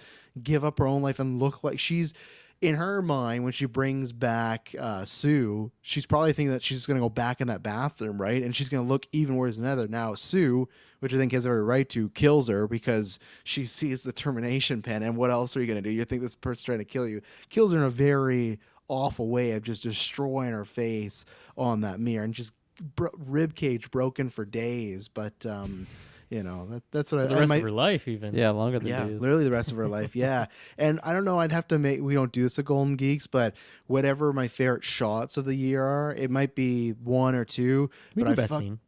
give up her own life and look like she's. In her mind, when she brings back Sue, she's probably thinking that she's going to go back in that bathroom, right? And she's going to look even worse than ever. Now, Sue, which I think has every right to, kills her because she sees the termination pen. And what else are you going to do? You think this person's trying to kill you. Kills her in a very awful way of just destroying her face on that mirror and just rib cage broken for days. But that's what the rest of her life, even. Yeah, longer than days. Literally the rest of her life. Yeah. And I don't know, I'd have to we don't do this at Golden Geeks, but whatever my favorite shots of the year are, it might be one or two. We but do best scene.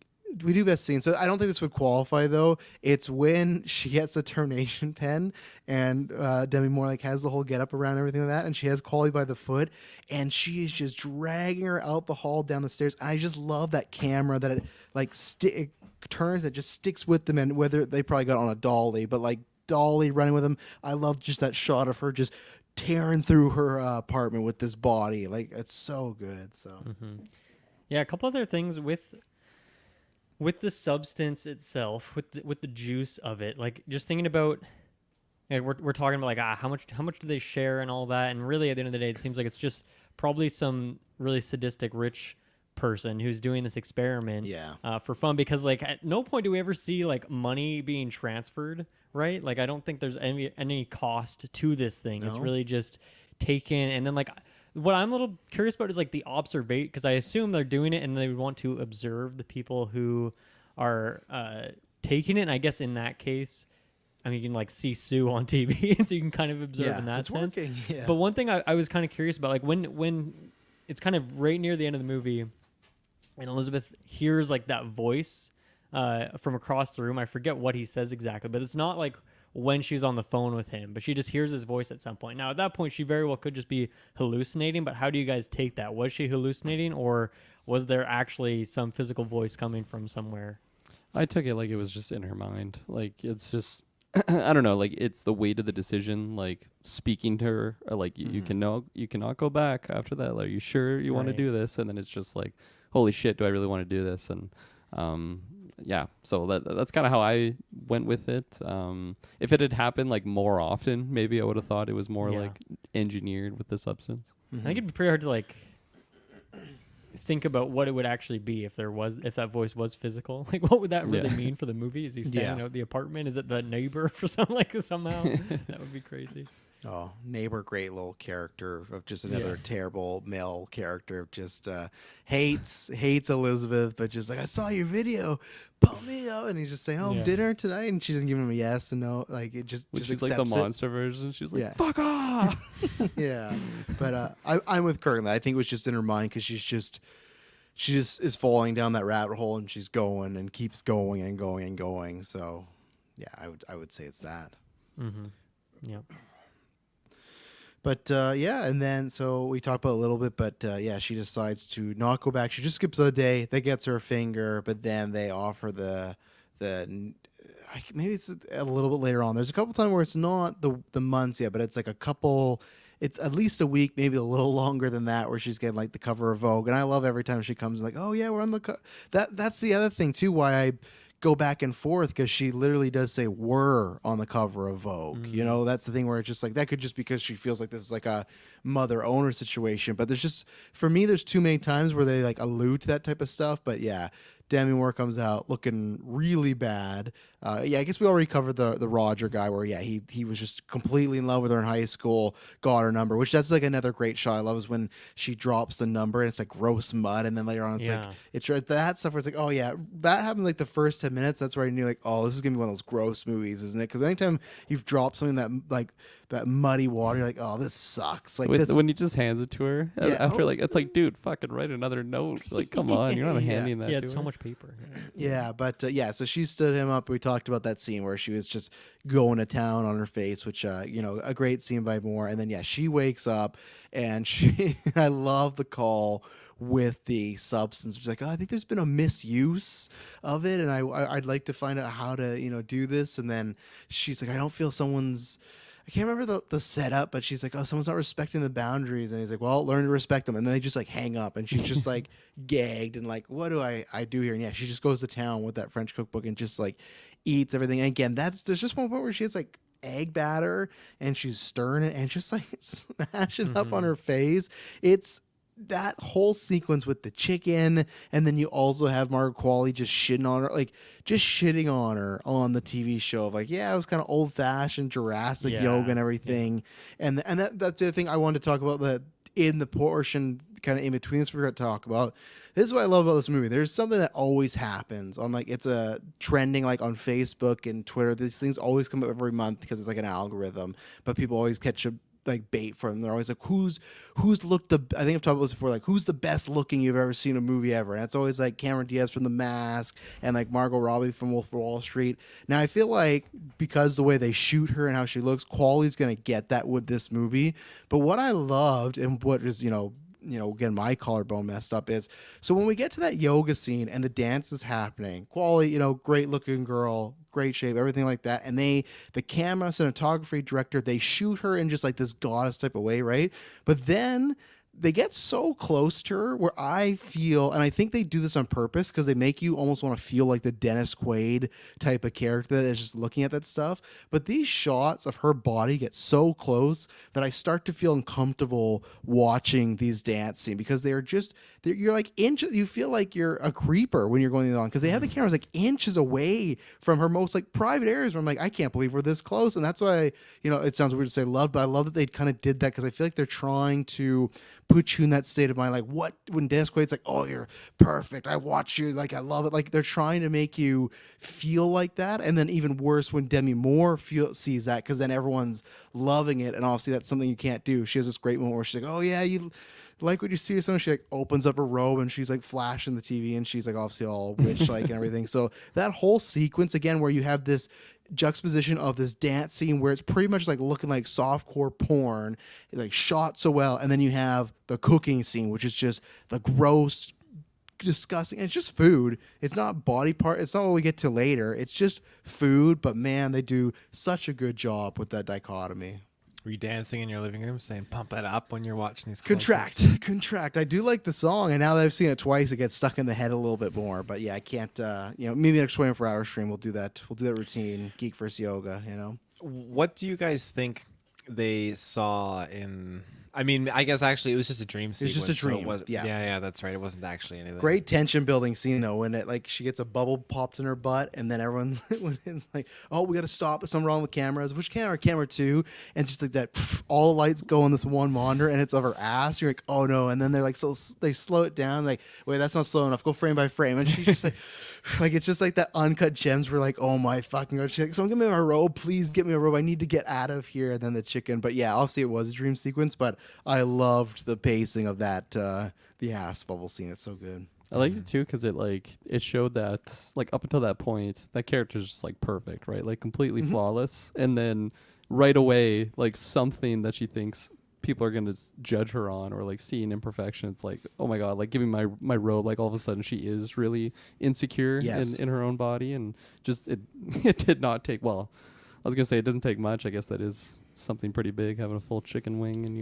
We do best scene. So I don't think this would qualify though. It's when she gets the termination pen and Demi Moore has the whole get up around everything like that, and she has Quali by the foot and she is just dragging her out the hall down the stairs. And I just love that camera that it turns that just sticks with them, and whether they probably got on a dolly, but dolly running with them. I love just that shot of her just tearing through her apartment with this body. It's so good. So Yeah, a couple other things with the substance itself, with the juice of it, just thinking about, we're talking about how much do they share and all that, and really at the end of the day, it seems like it's just probably some really sadistic rich person who's doing this experiment for fun, because at no point do we ever see money being transferred, right? I don't think there's any cost to this thing. No. It's really just taken, and then what I'm a little curious about is the observation, because I assume they're doing it and they would want to observe the people who are taking it. And I guess in that case, I mean, you can see Sue on TV, and so you can kind of observe in that sense. Working. Yeah. But one thing I was kind of curious about, when it's kind of right near the end of the movie, and Elizabeth hears that voice from across the room. I forget what he says exactly, but it's not when she's on the phone with him, but she just hears his voice at some point. Now, at that point, she very well could just be hallucinating, but how do you guys take that? Was she hallucinating, or was there actually some physical voice coming from somewhere? I took it like it was just in her mind. Like it's just I don't know, like it's the weight of the decision, like speaking to her, or like you cannot go back after that. Like, are you sure you want to Right. do this? And then it's just like, holy shit, do I really want to do this? And yeah, so that's kind of how I went with it. If it had happened like more often, maybe I would have thought it was more Yeah. like engineered with the substance. I think it'd be pretty hard to like think about what it would actually be if that voice was physical. Like, what would that really Yeah. mean for the movie? Is he standing Yeah. out the apartment? Is it the neighbor for something like somehow? That would be crazy. Oh, neighbor, great little character of just another Yeah. terrible male character of just hates Elizabeth, but just like, I saw your video, pump me up, and he's just saying, oh, Yeah. dinner tonight, and she doesn't give him a yes and no, like it just Which just is like the accepts it. monster version. She's like, Yeah. fuck off. Yeah, but I'm with Kirkland. I think it was just in her mind because she just is falling down that rabbit hole, and she's going and keeps going and going and going. So, yeah, I would say it's that. Mm-hmm. Yeah. But yeah, and then so we talked about it a little bit, but yeah, she decides to not go back. She just skips a day. That gets her a finger, but then they offer maybe it's a little bit later on. There's a couple times where it's not the months yet, but it's like a couple. It's at least a week, maybe a little longer than that, where she's getting like the cover of Vogue. And I love every time she comes like, oh yeah, we're on the that's the other thing too. Why I go back and forth, because she literally does say "were" on the cover of Vogue. You know, that's the thing where it's just like that could just because she feels like this is like a mother owner situation. But there's just, for me, there's too many times where they like allude to that type of stuff. But yeah, Demi Moore comes out looking really bad. Yeah, I guess we already covered the Roger guy where yeah he was just completely in love with her in high school, got her number, which that's like another great shot I love is when she drops the number and it's like gross mud, and then later on it's Yeah. like it's that stuff where it's like, oh yeah, that happened like the first 10 minutes. That's where I knew like, oh, this is gonna be one of those gross movies, isn't it? Because anytime you've dropped something that like that muddy water, you're like, oh, this sucks. Like this, When he just hands it to her Yeah, after, oh. like, it's like, dude, fucking write another note. Like, come on, you're not Yeah. handing that Yeah, to it's her. so much paper. yeah, but yeah, so she stood him up. We talked about that scene where she was just going to town on her face, which you know, a great scene by Moore. And then yeah, she wakes up and she I love the call with the substance. She's like, oh, I think there's been a misuse of it, and I'd like to find out how to, you know, do this. And then she's like, I don't feel someone's, I can't remember the setup, but she's like, oh, someone's not respecting the boundaries. And he's like, well, learn to respect them. And then they just like hang up, and she's just like gagged and like, what do I do here? And yeah, she just goes to town with that French cookbook and just like eats everything. And again, there's just one point where she has like egg batter and she's stirring it and just like smashing up on her face. It's that whole sequence with the chicken, and then you also have Margaret Qualley just shitting on her, like just shitting on her on the TV show of like, yeah, it was kind of old fashioned Jurassic Yeah, yoga and everything. And that's the other thing I wanted to talk about, that in the portion kind of in between this we're going to talk about. This is what I love about this movie. There's something that always happens on like, it's a trending like on Facebook and Twitter. These things always come up every month because it's like an algorithm, but people always catch a like bait from them. They're always like, who's looked the, I think I've talked about this before, like who's the best looking you've ever seen a movie ever, and it's always like Cameron Diaz from The Mask and like Margot Robbie from Wolf of Wall Street. Now I feel like because the way they shoot her and how she looks, Quality's gonna get that with this movie. But what I loved, and what is, you know, again, my collarbone messed up is, so when we get to that yoga scene and the dance is happening, Quality, you know, great looking girl, great shape, everything like that. And the camera, cinematography, director, they shoot her in just like this goddess type of way, right? But then they get so close to her where I feel, and I think they do this on purpose because they make you almost want to feel like the Dennis Quaid type of character that is just looking at that stuff. But these shots of her body get so close that I start to feel uncomfortable watching these dance scenes, because you're like inches, you feel like you're a creeper when you're going on, because they have the cameras like inches away from her most like private areas where I'm like, I can't believe we're this close. And that's what I, you know, it sounds weird to say love, but I love that they kind of did that, because I feel like they're trying to put you in that state of mind, like what, when Dennis Quaid's like, oh, you're perfect, I watch you, like I love it, like they're trying to make you feel like that. And then even worse when Demi Moore sees that, because then everyone's loving it, and obviously that's something you can't do. She has this great moment where she's like, oh yeah, like when you see someone, she like opens up her robe and she's like flashing the TV and she's like obviously all witch like and everything. So that whole sequence again, where you have this juxtaposition of this dance scene where it's pretty much like looking like softcore porn, like shot so well, and then you have the cooking scene, which is just the gross, disgusting, and it's just food. It's not body part. It's not what we get to later. It's just food. But man, they do such a good job with that dichotomy. Were you dancing in your living room saying "pump it up" when you're watching these? Contract. I do like the song, and now that I've seen it twice, it gets stuck in the head a little bit more. But yeah, I can't. Maybe next 24-hour stream we'll do that. We'll do that routine, GeekVerse yoga. What do you guys think they saw in? I mean, I guess actually it was just a dream sequence. It's just a dream. Yeah, that's right. It wasn't actually anything. Great tension building scene though, when it like she gets a bubble popped in her butt, and then everyone's when it's like, oh, we got to stop. There's something wrong with cameras. Which camera? Camera 2, and just like that, all the lights go on this one monitor, and it's of her ass. You're like, oh no, and then they're like, so they slow it down. Like, wait, that's not slow enough. Go frame by frame, and she's just like it's just like that uncut gems. Where like, oh my fucking god, she's like, someone give me my robe, please get me a robe. I need to get out of here. And then the chicken, but yeah, obviously it was a dream sequence, but I loved the pacing of that the ass bubble scene. It's so good. I liked it too because it showed that like up until that point that character's just like perfect, right? Like completely flawless, and then right away like something that she thinks people are gonna judge her on or like see an imperfection. It's like, oh my god, like giving my robe, like all of a sudden she is really insecure in her own body, and just it did not take, well, I was gonna say it doesn't take much. I guess that is something pretty big, having a full chicken wing in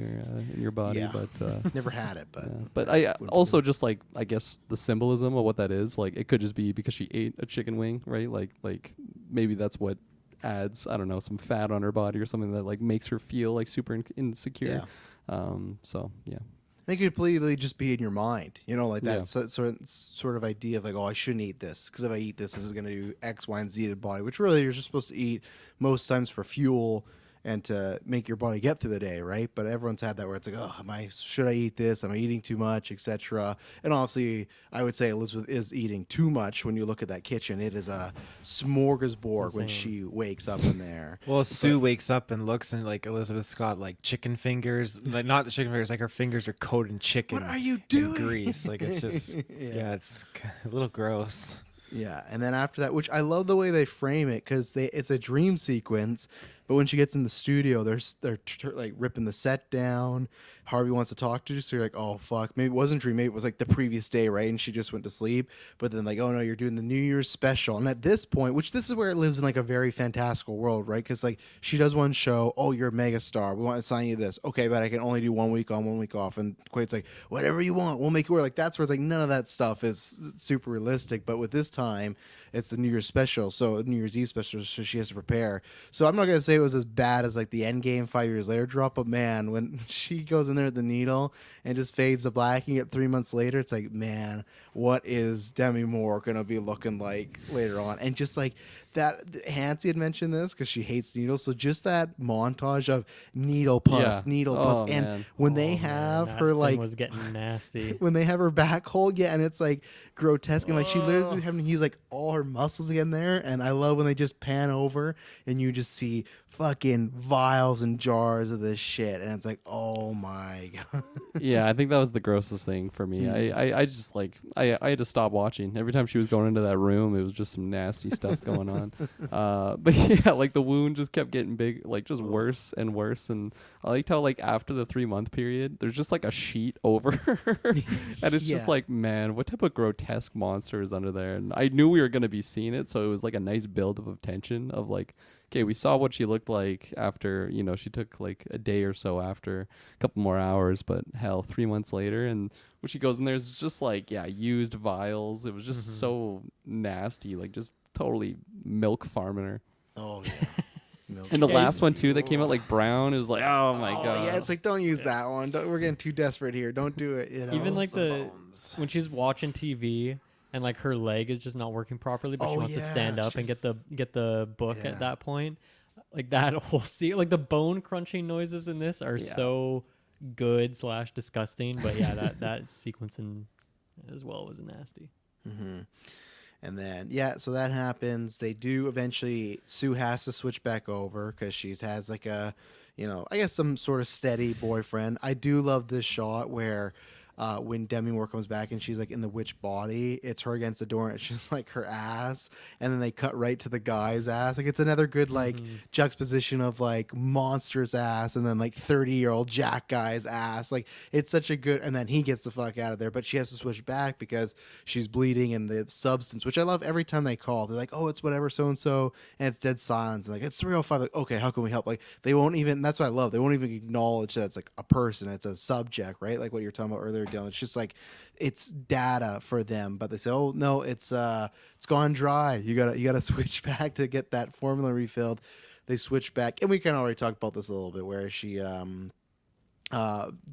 your body. Yeah. But Never had it, but yeah. But I also just like, I guess the symbolism of what that is, like it could just be because she ate a chicken wing, right? Like maybe that's what adds, I don't know, some fat on her body or something that like makes her feel like super insecure. So yeah. I think it could completely just be in your mind, like that sort of idea of like, oh, I shouldn't eat this because if I eat this is going to do X, Y, and Z to the body, which really you're just supposed to eat most times for fuel and to make your body get through the day, right? But everyone's had that where it's like, oh, should I eat this? Am I eating too much, etc. And honestly, I would say Elizabeth is eating too much. When you look at that kitchen, it is a smorgasbord when she wakes up in there. Well, Sue wakes up and looks, and like Elizabeth's got like chicken fingers, like not chicken fingers, like her fingers are coated in chicken. What are you doing? And grease, like it's just it's a little gross. Yeah, and then after that, which I love the way they frame it because it's a dream sequence, but when she gets in the studio, they're like ripping the set down. Harvey wants to talk to you, so you're like, oh fuck, maybe it wasn't dream, maybe it was like the previous day, right? And she just went to sleep. But then like, oh no, you're doing the New Year's special, and at this point, which this is where it lives in like a very fantastical world, right? Because like she does one show, oh, you're a mega star, we want to sign you this, okay, but I can only do 1 week on, 1 week off, and Quaid's like, whatever you want, we'll make it work. Like that's where it's like none of that stuff is super realistic. But with this time, it's the New Year's special, so New Year's Eve special, so she has to prepare. So I'm not gonna say it was as bad as like the Endgame 5 years later drop, but man, when she goes in there with the needle and just fades to black, and you get 3 months later, it's like, man, what is Demi Moore gonna be looking like later on? And just like that, Hansi had mentioned this because she hates needles, so just that montage of needle pus, and man. when they have that her thing like was getting nasty. when they have her back hole, and it's like grotesque, and like she literally having to use like all her muscles again there. And I love when they just pan over and you just see fucking vials and jars of this shit, and it's like, oh my god. Yeah, I think that was the grossest thing for me. I just like I had to stop watching. Every time she was going into that room, it was just some nasty stuff going on. But yeah, like the wound just kept getting big, like just worse and worse. And I liked how like after the 3-month period, there's just like a sheet over her. And it's just like, man, what type of grotesque monster is under there? And I knew we were gonna be seeing it, so it was like a nice buildup of tension of like, okay, we saw what she looked like after, she took like a day or so after, a couple more hours, but hell, 3 months later, and when she goes in there, it's just like, used vials. It was just so nasty, like just totally milk farming her. Oh yeah. And the last one too that came out like brown, it was like, oh my god. Yeah, it's like, don't use that one. We're getting too desperate here. Don't do it. Even like when she's watching TV and like her leg is just not working properly, but she wants to stand up and get the book at that point. Like that whole scene, like the bone crunching noises in this are so good / disgusting. But yeah, that sequence as well was nasty. Mm-hmm. And then, so that happens. They do eventually, Sue has to switch back over because she has like a, I guess some sort of steady boyfriend. I do love this shot where when Demi Moore comes back and she's like in the witch body, it's her against the door and it's just like her ass, and then they cut right to the guy's ass. Like it's another good like juxtaposition of like monstrous ass and then like 30-year-old Jack guy's ass. Like it's such a good, and then he gets the fuck out of there, but she has to switch back because she's bleeding and the substance, which I love every time they call. They're like, oh, it's whatever so and so, and it's dead silence. And like it's 3:05. Like okay, how can we help? Like they won't even. That's what I love. They won't even acknowledge that it's like a person. It's a subject, right? Like what you were talking about earlier, Dylan. It's just like it's data for them, but they say, oh no, it's gone dry. You gotta switch back to get that formula refilled. They switch back, and we kind of already talked about this a little bit, where she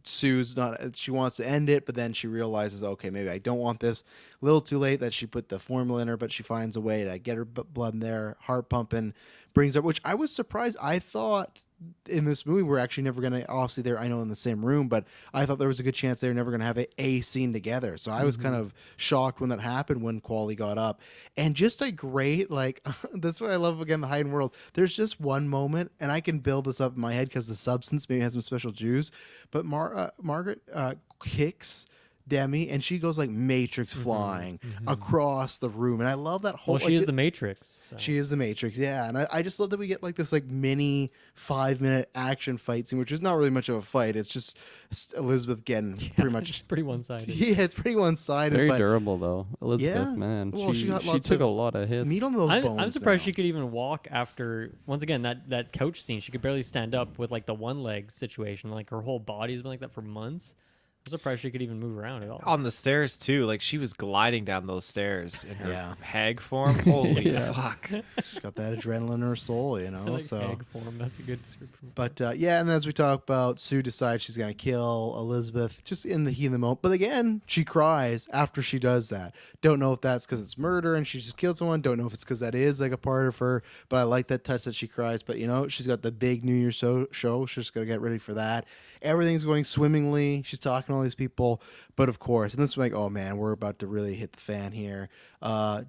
Sue's not, she wants to end it, but then she realizes, okay, maybe I don't want this. A little too late that she put the formula in her, but she finds a way to get her blood in there, heart pumping, brings up, which I was surprised. I thought in this movie we're actually never going to, obviously they're, I know, in the same room, but I thought there was a good chance they're never going to have a scene together. So I was kind of shocked when that happened, when Quali got up. And just a great, like, that's what I love, again, the hidden world. There's just one moment, and I can build this up in my head because the substance maybe has some special juice, but Margaret kicks Demi, and she goes like Matrix flying across the room, and I love that whole. Well, she is the Matrix. So. She is the Matrix, yeah, and I just love that we get like this like mini 5-minute action fight scene, which is not really much of a fight. It's just Elizabeth getting pretty much It's pretty one-sided. Yeah, it's pretty one-sided. Very but durable though, Elizabeth. Yeah. Man, Well, she got lots took of a lot of hits. meat on those bones. I'm surprised now. she could even walk after. Once again, that couch scene, she could barely stand up with like the one leg situation. Like her whole body's been like that for months. I'm surprised she could even move around at all. On the stairs too, like she was gliding down those stairs in her Yeah. hag form. Holy fuck! She's got that adrenaline in her soul, Like so. egg form. That's a good description. But yeah, and as we talk about, Sue decides she's gonna kill Elizabeth just in the heat of the moment. But again, she cries after she does that. Don't know if that's because it's murder and she just killed someone. Don't know if it's because that is like a part of her. But I like that touch that she cries. But she's got the big New Year's show. She's just gonna get ready for that. Everything's going swimmingly. She's talking to all these people. But of course, and this is like, oh man, we're about to really hit the fan here.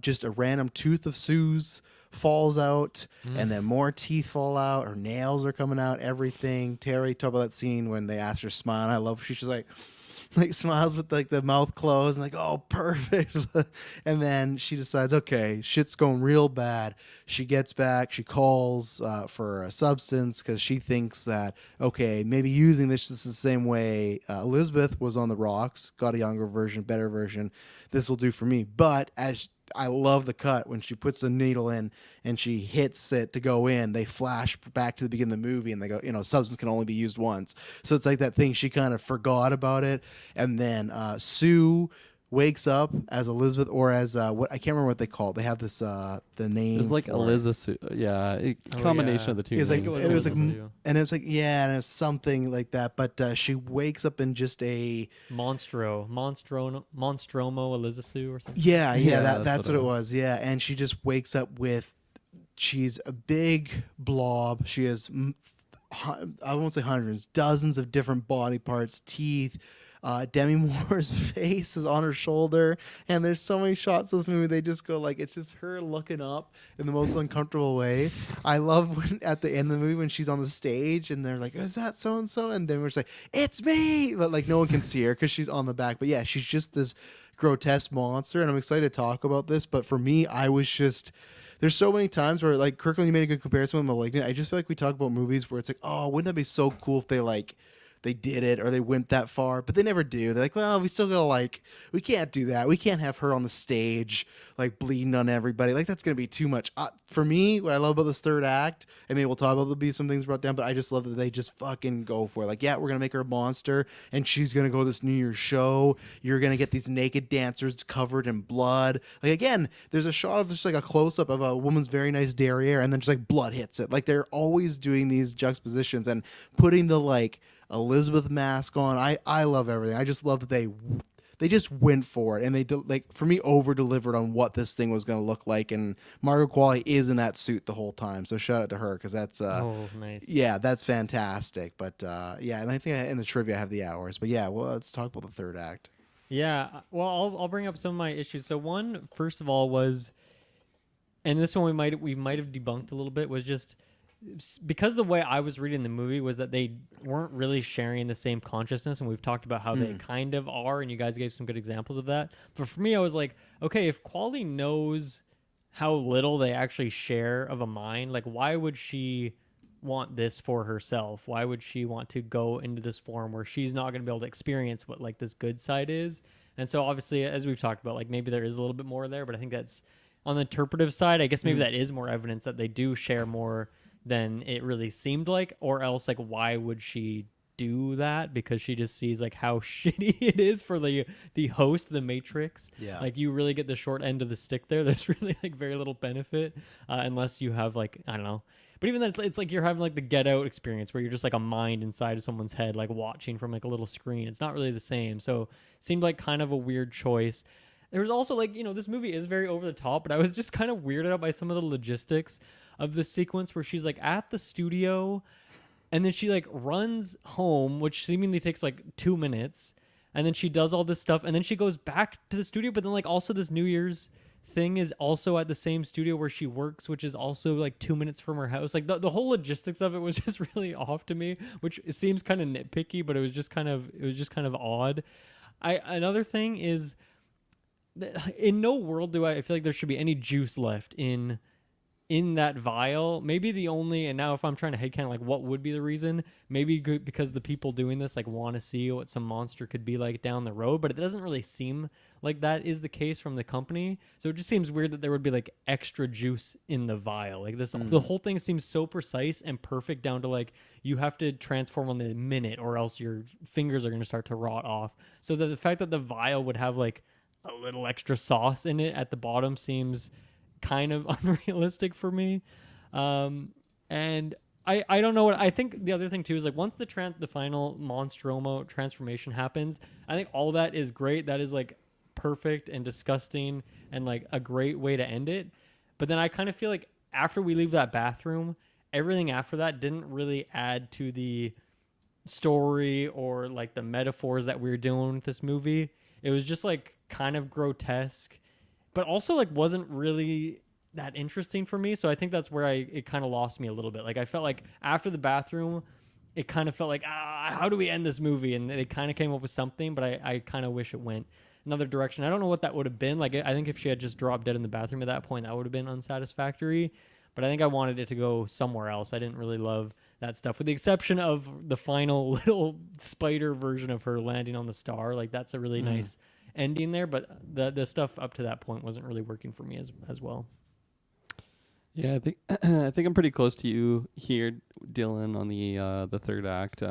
Just a random tooth of Sue's falls out, and then more teeth fall out. Her nails are coming out. Everything. Terry talked about that scene when they asked her to smile. And I love she's just like smiles with like the mouth closed and like, oh, perfect. And then she decides, okay, shit's going real bad. She gets back. She calls for a substance because she thinks that, okay, maybe using this is the same way Elizabeth was on the rocks, got a younger version, better version. This will do for me. But as I love the cut when she puts the needle in and she hits it to go in. They flash back to the beginning of the movie and they go, substance can only be used once. So it's like that thing, she kind of forgot about it. And then Sue wakes up as Elizabeth, or as what I can't remember what they call it. They have this the name. It was like for Eliza, combination yeah. of the two. It was like names. it was like, Elizabeth. and it was like, yeah, and it was something like that. But she wakes up in just a Monstromo Elizasu or something. yeah, Yeah, that's what it was. Yeah, and she just wakes up with, she's a big blob. She has I won't say hundreds, dozens of different body parts, teeth. Demi Moore's face is on her shoulder, and there's so many shots of this movie. They just go like, it's just her looking up in the most uncomfortable way. I love when at the end of the movie when she's on the stage and they're like, "Is that so and so?" And Demi Moore's like, "It's me!" But like no one can see her because she's on the back. But yeah, she's just this grotesque monster, and I'm excited to talk about this. But for me, I was just. There's so many times where, like, Kirkland, you made a good comparison with Malignant. I just feel like we talk about movies where it's like, oh, wouldn't that be so cool if they did it or they went that far, but they never do. They're like, well, we still gotta we can't do that. We can't have her on the stage like bleeding on everybody. Like that's gonna be too much. For me, what I love about this third act, I mean, we'll talk about there'll be some things brought down, but I just love that they just fucking go for it. Like, yeah, we're gonna make her a monster, and she's gonna go to this New Year's show. You're gonna get these naked dancers covered in blood. Like again, there's a shot of just like a close up of a woman's very nice derriere, and then just like blood hits it. Like they're always doing these juxtapositions and putting the like Elizabeth mask on. I love everything. I just love that they just went for it, and they for me over delivered on what this thing was going to look like. And Margot Qualley is in that suit the whole time, so shout out to her because that's Oh, nice. yeah, that's fantastic. But yeah, and I think in the trivia I have the hours. But yeah, well, let's talk about the third act. Yeah, well, I'll bring up some of my issues. So one, first of all, was, and this one we might have debunked a little bit, was just because the way I was reading the movie was that they weren't really sharing the same consciousness, and we've talked about how they kind of are, and you guys gave some good examples of that. But for me, I was like, okay, if Quali knows how little they actually share of a mind, like why would she want this for herself? Why would she want to go into this form where she's not going to be able to experience what like this good side is? And so obviously, as we've talked about, like maybe there is a little bit more there, but I think that's on the interpretive side. I guess maybe that is more evidence that they do share more than it really seemed like, or else like why would she do that? Because she just sees like how shitty it is for the host, the Matrix. Yeah. Like you really get the short end of the stick there. There's really like very little benefit unless you have like, I don't know. But even then, it's like you're having like the Get Out experience where you're just like a mind inside of someone's head, like watching from like a little screen. It's not really the same. So it seemed like kind of a weird choice. There was also like, this movie is very over the top, but I was just kind of weirded out by some of the logistics of the sequence where she's like at the studio and then she like runs home, which seemingly takes like 2 minutes. And then she does all this stuff and then she goes back to the studio. But then like also this New Year's thing is also at the same studio where she works, which is also like 2 minutes from her house. Like the whole logistics of it was just really off to me, which it seems kind of nitpicky, but it was just kind of odd. Another thing is, in no world do I feel like there should be any juice left in that vial. Maybe the only, and now if I'm trying to headcanon like what would be the reason, maybe because the people doing this like want to see what some monster could be like down the road, but it doesn't really seem like that is the case from the company. So it just seems weird that there would be like extra juice in the vial. Like this, the whole thing seems so precise and perfect down to like you have to transform on the minute or else your fingers are going to start to rot off. So the fact that the vial would have like a little extra sauce in it at the bottom seems kind of unrealistic for me. And I don't know what I think. The other thing too is like once the final Monstromo transformation happens, I think all that is great. That is like perfect and disgusting and like a great way to end it. But then I kind of feel like after we leave that bathroom, everything after that didn't really add to the story or like the metaphors that we were doing with this movie. It was just like kind of grotesque, but also like wasn't really that interesting for me. So I think that's where it kind of lost me a little bit. Like I felt like after the bathroom, it kind of felt like, how do we end this movie? And they kind of came up with something, but I kind of wish it went another direction. I don't know what that would have been. Like I think if she had just dropped dead in the bathroom at that point, that would have been unsatisfactory. But I think I wanted it to go somewhere else. I didn't really love that stuff, with the exception of the final little spider version of her landing on the star. Like that's a really nice ending there, but the stuff up to that point wasn't really working for me as well. Yeah, I think I think I'm pretty close to you here, Dylan, on the third act.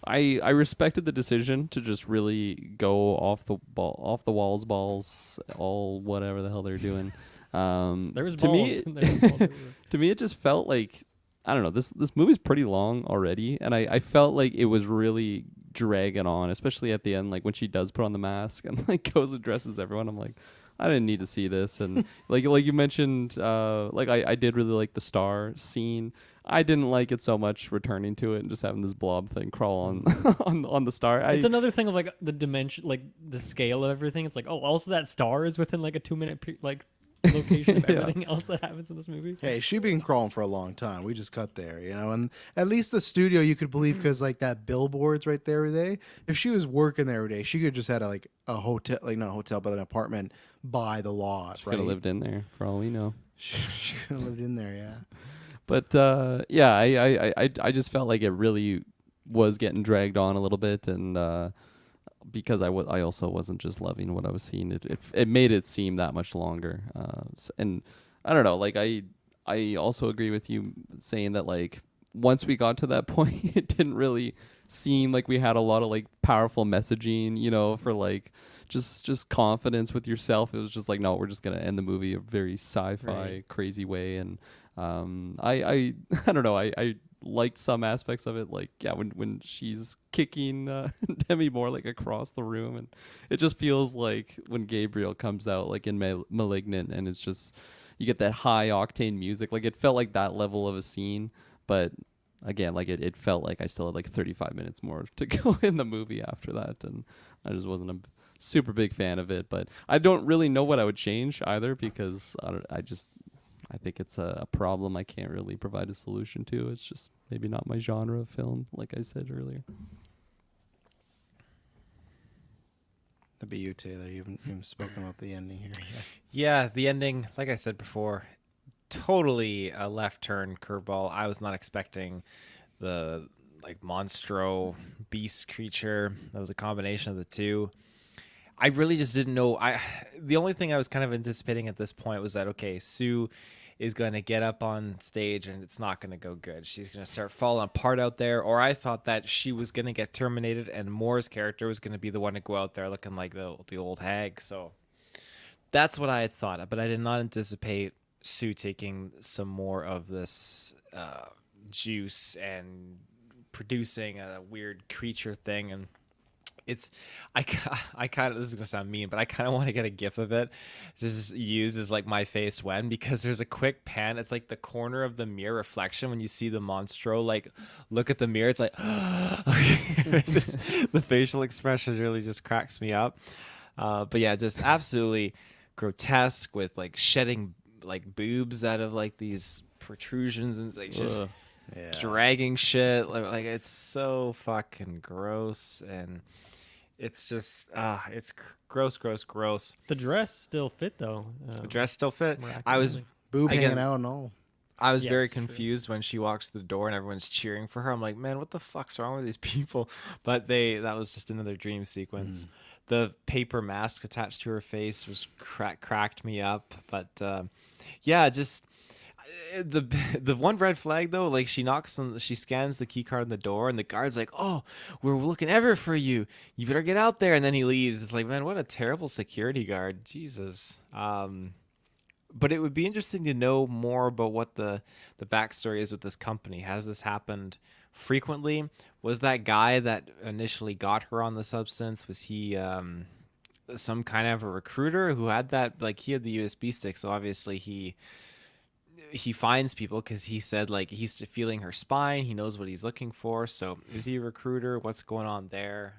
I respected the decision to just really go off the walls, balls, all whatever the hell they're doing. There was to balls. me, There was balls everywhere. to me, it just felt like, I don't know, this movie's pretty long already, and I felt like it was really dragging on, especially at the end, like when she does put on the mask and like goes and dresses everyone. I'm like, I didn't need to see this. And like you mentioned, like I did really like the star scene. I didn't like it so much returning to it and just having this blob thing crawl on on the star. It's another thing of like the dimension, like the scale of everything. It's like, oh, also that star is within like a 2 minute location of Yeah. everything else that happens in this movie. Hey, she'd been crawling for a long time. We just cut there, and at least the studio you could believe because like that billboard's right there every day. If she was working there every day, she could just had a hotel, like not a hotel, but an apartment by the lot, Could right? have lived in there for all we know. She could have lived in there, yeah. But yeah, I just felt like it really was getting dragged on a little bit, and because I also wasn't just loving what I was seeing. It made it seem that much longer. And I don't know, like I also agree with you saying that like once we got to that point, it didn't really seem like we had a lot of like powerful messaging, for like just confidence with yourself. It was just like, no, we're just gonna end the movie a very sci-fi crazy way. And I don't know, I liked some aspects of it, like when she's kicking Demi Moore like across the room, and it just feels like when Gabriel comes out like in Malignant, and it's just you get that high octane music. Like it felt like that level of a scene, but again, like it felt like I still had like 35 minutes more to go in the movie after that, and I just wasn't a super big fan of it. But I don't really know what I would change either, because I think it's a problem I can't really provide a solution to. It's just maybe not my genre of film, like I said earlier. That'd be you, Taylor. You haven't spoken about the ending here. Yeah, the ending, like I said before, totally a left turn curveball. I was not expecting the like monstro beast creature. That was a combination of the two. I really just didn't know. The only thing I was kind of anticipating at this point was that, okay, Sue is going to get up on stage and it's not going to go good. She's going to start falling apart out there. Or I thought that she was going to get terminated and Moore's character was going to be the one to go out there looking like the old hag. So that's what I had thought. But I did not anticipate Sue taking some more of this juice and producing a weird creature thing. And it's I kind of, this is gonna sound mean, but I kind of want to get a gif of it just use as like my face when, because there's a quick pan. It's like the corner of the mirror reflection when you see the monstro like look at the mirror. It's like it's just the facial expression really just cracks me up. But yeah, just absolutely grotesque with like shedding like boobs out of like these protrusions and like just dragging shit like it's so fucking gross. And it's just it's gross. The dress still fit though. The dress still fit. I was Boob again, hanging out and all. I was Yes, very true. confused when she walks through the door and everyone's cheering for her. I'm like, man, what the fuck's wrong with these people? But that was just another dream sequence. The paper mask attached to her face was cracked me up. But yeah, just the one red flag though, like she scans the key card on the door and the guard's like, oh, we're looking ever for you, you better get out there. And then he leaves. It's like, man, what a terrible security guard. Jesus. But it would be interesting to know more about what the backstory is with this company. Has this happened frequently? Was that guy that initially got her on the substance, was he some kind of a recruiter who had that, like he had the USB stick, so obviously he finds people because he said like he's feeling her spine, he knows what he's looking for. So is he a recruiter? What's going on there?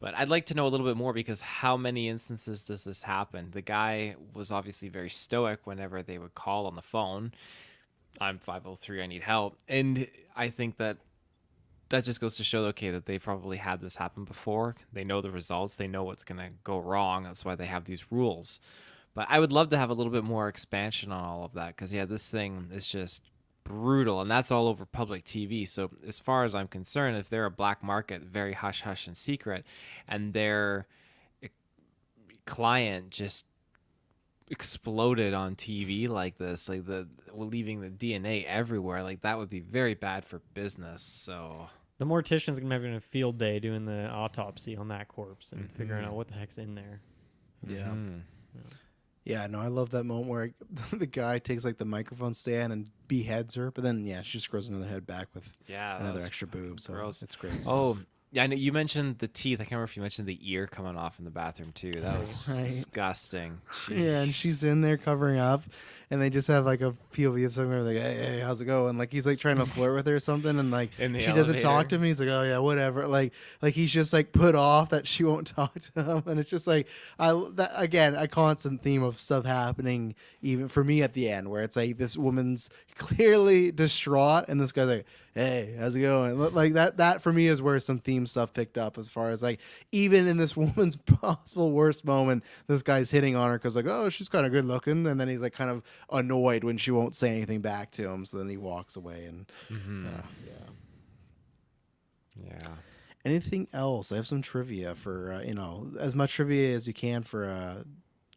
But I'd like to know a little bit more, because how many instances does this happen? The guy was obviously very stoic whenever they would call on the phone. I'm 503, I need help. And I think that just goes to show, okay, that they've probably had this happen before. They know the results. They know what's going to go wrong. That's why they have these rules. But I would love to have a little bit more expansion on all of that, because, yeah, this thing is just brutal, and that's all over public TV. So as far as I'm concerned, if they're a black market, very hush hush and secret, and their client just exploded on TV like this, like leaving the DNA everywhere, like that would be very bad for business. So The mortician's gonna be having a field day doing the autopsy on that corpse and figuring out what the heck's in there. Yeah. Yeah, no, I love that moment where the guy takes like the microphone stand and beheads her, but then she just grows another head back with another extra boob. So gross. it's great. Oh, yeah, I know you mentioned the teeth. I can't remember if you mentioned the ear coming off in the bathroom too. That was just Right. disgusting. Yeah, and she's in there covering up, and they just have like a POV of somewhere like, hey, how's it going? Like he's like trying to flirt with her or something, and like In the she doesn't talk elevator. to him. He's like, oh yeah, whatever. Like he's just like put off that she won't talk to him, and it's just like again a constant theme of stuff happening even for me at the end, where it's like this woman's clearly distraught, and this guy's like, hey, how's it going? Like that for me is where some theme stuff picked up, as far as like even in this woman's possible worst moment, this guy's hitting on her because like, oh, she's kind of good looking, and then he's like kind of annoyed when she won't say anything back to him, so then he walks away. And Yeah. anything else? I have some trivia for as much trivia as you can for a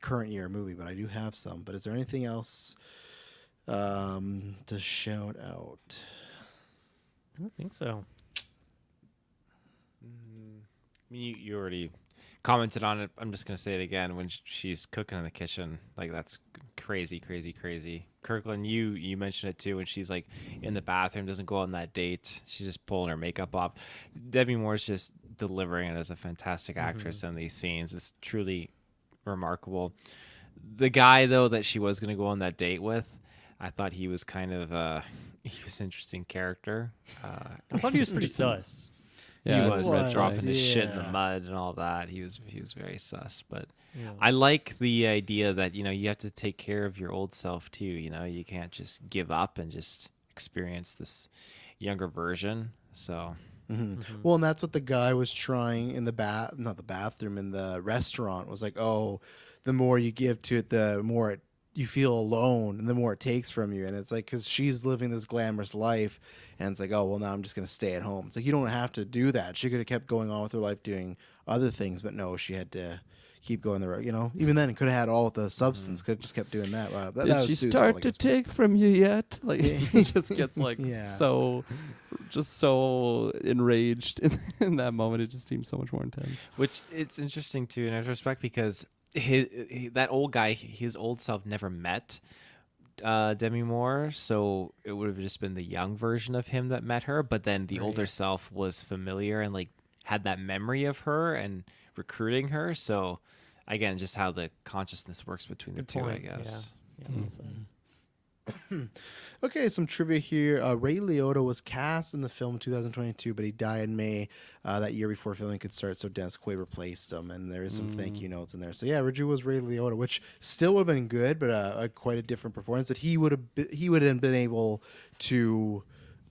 current year movie, but I do have some. But is there anything else to shout out? I don't think so. I mean, you already commented on it. I'm just gonna say it again. When she's cooking in the kitchen, like that's crazy. Kirkland, you mentioned it too. When she's like in the bathroom, doesn't go on that date. She's just pulling her makeup off. Debbie Moore's just delivering it as a fantastic actress in these scenes. It's truly remarkable. The guy though that she was gonna go on that date with, I thought he was kind of he was an interesting character. I thought he was pretty sus. Yeah, he it's was was, dropping his shit in the yeah. mud and all that. He was very sus. But Yeah. I like the idea that you have to take care of your old self too. You can't just give up and just experience this younger version. So Well, and that's what the guy was trying in the not the bathroom, in the restaurant, was like, oh, the more you give to it, the more you feel alone and the more it takes from you. And it's like, because she's living this glamorous life, and it's like, oh, well, now I'm just going to stay at home. It's like, you don't have to do that. She could have kept going on with her life doing other things, but no, she had to keep going the road. Even then, could have had all the substance, could have just kept doing that. That Did was she Sue's start fault, I to guess. take from you yet? Like, he just gets like Yeah. so enraged in that moment. It just seems so much more intense. which it's interesting too in retrospect because that old guy, his old self never met Demi Moore, so it would have just been the young version of him that met her. But then the older self was familiar and like had that memory of her and recruiting her. So again, just how the consciousness works between the Good two, point. I guess. Yeah, well said. Okay, some trivia here. Ray Liotta was cast in the film 2022, but he died in May that year before filming could start, so Dennis Quaid replaced him, and there is some thank you notes in there. So yeah, originally was Ray Liotta, which still would have been good, but quite a different performance. But he would have been able to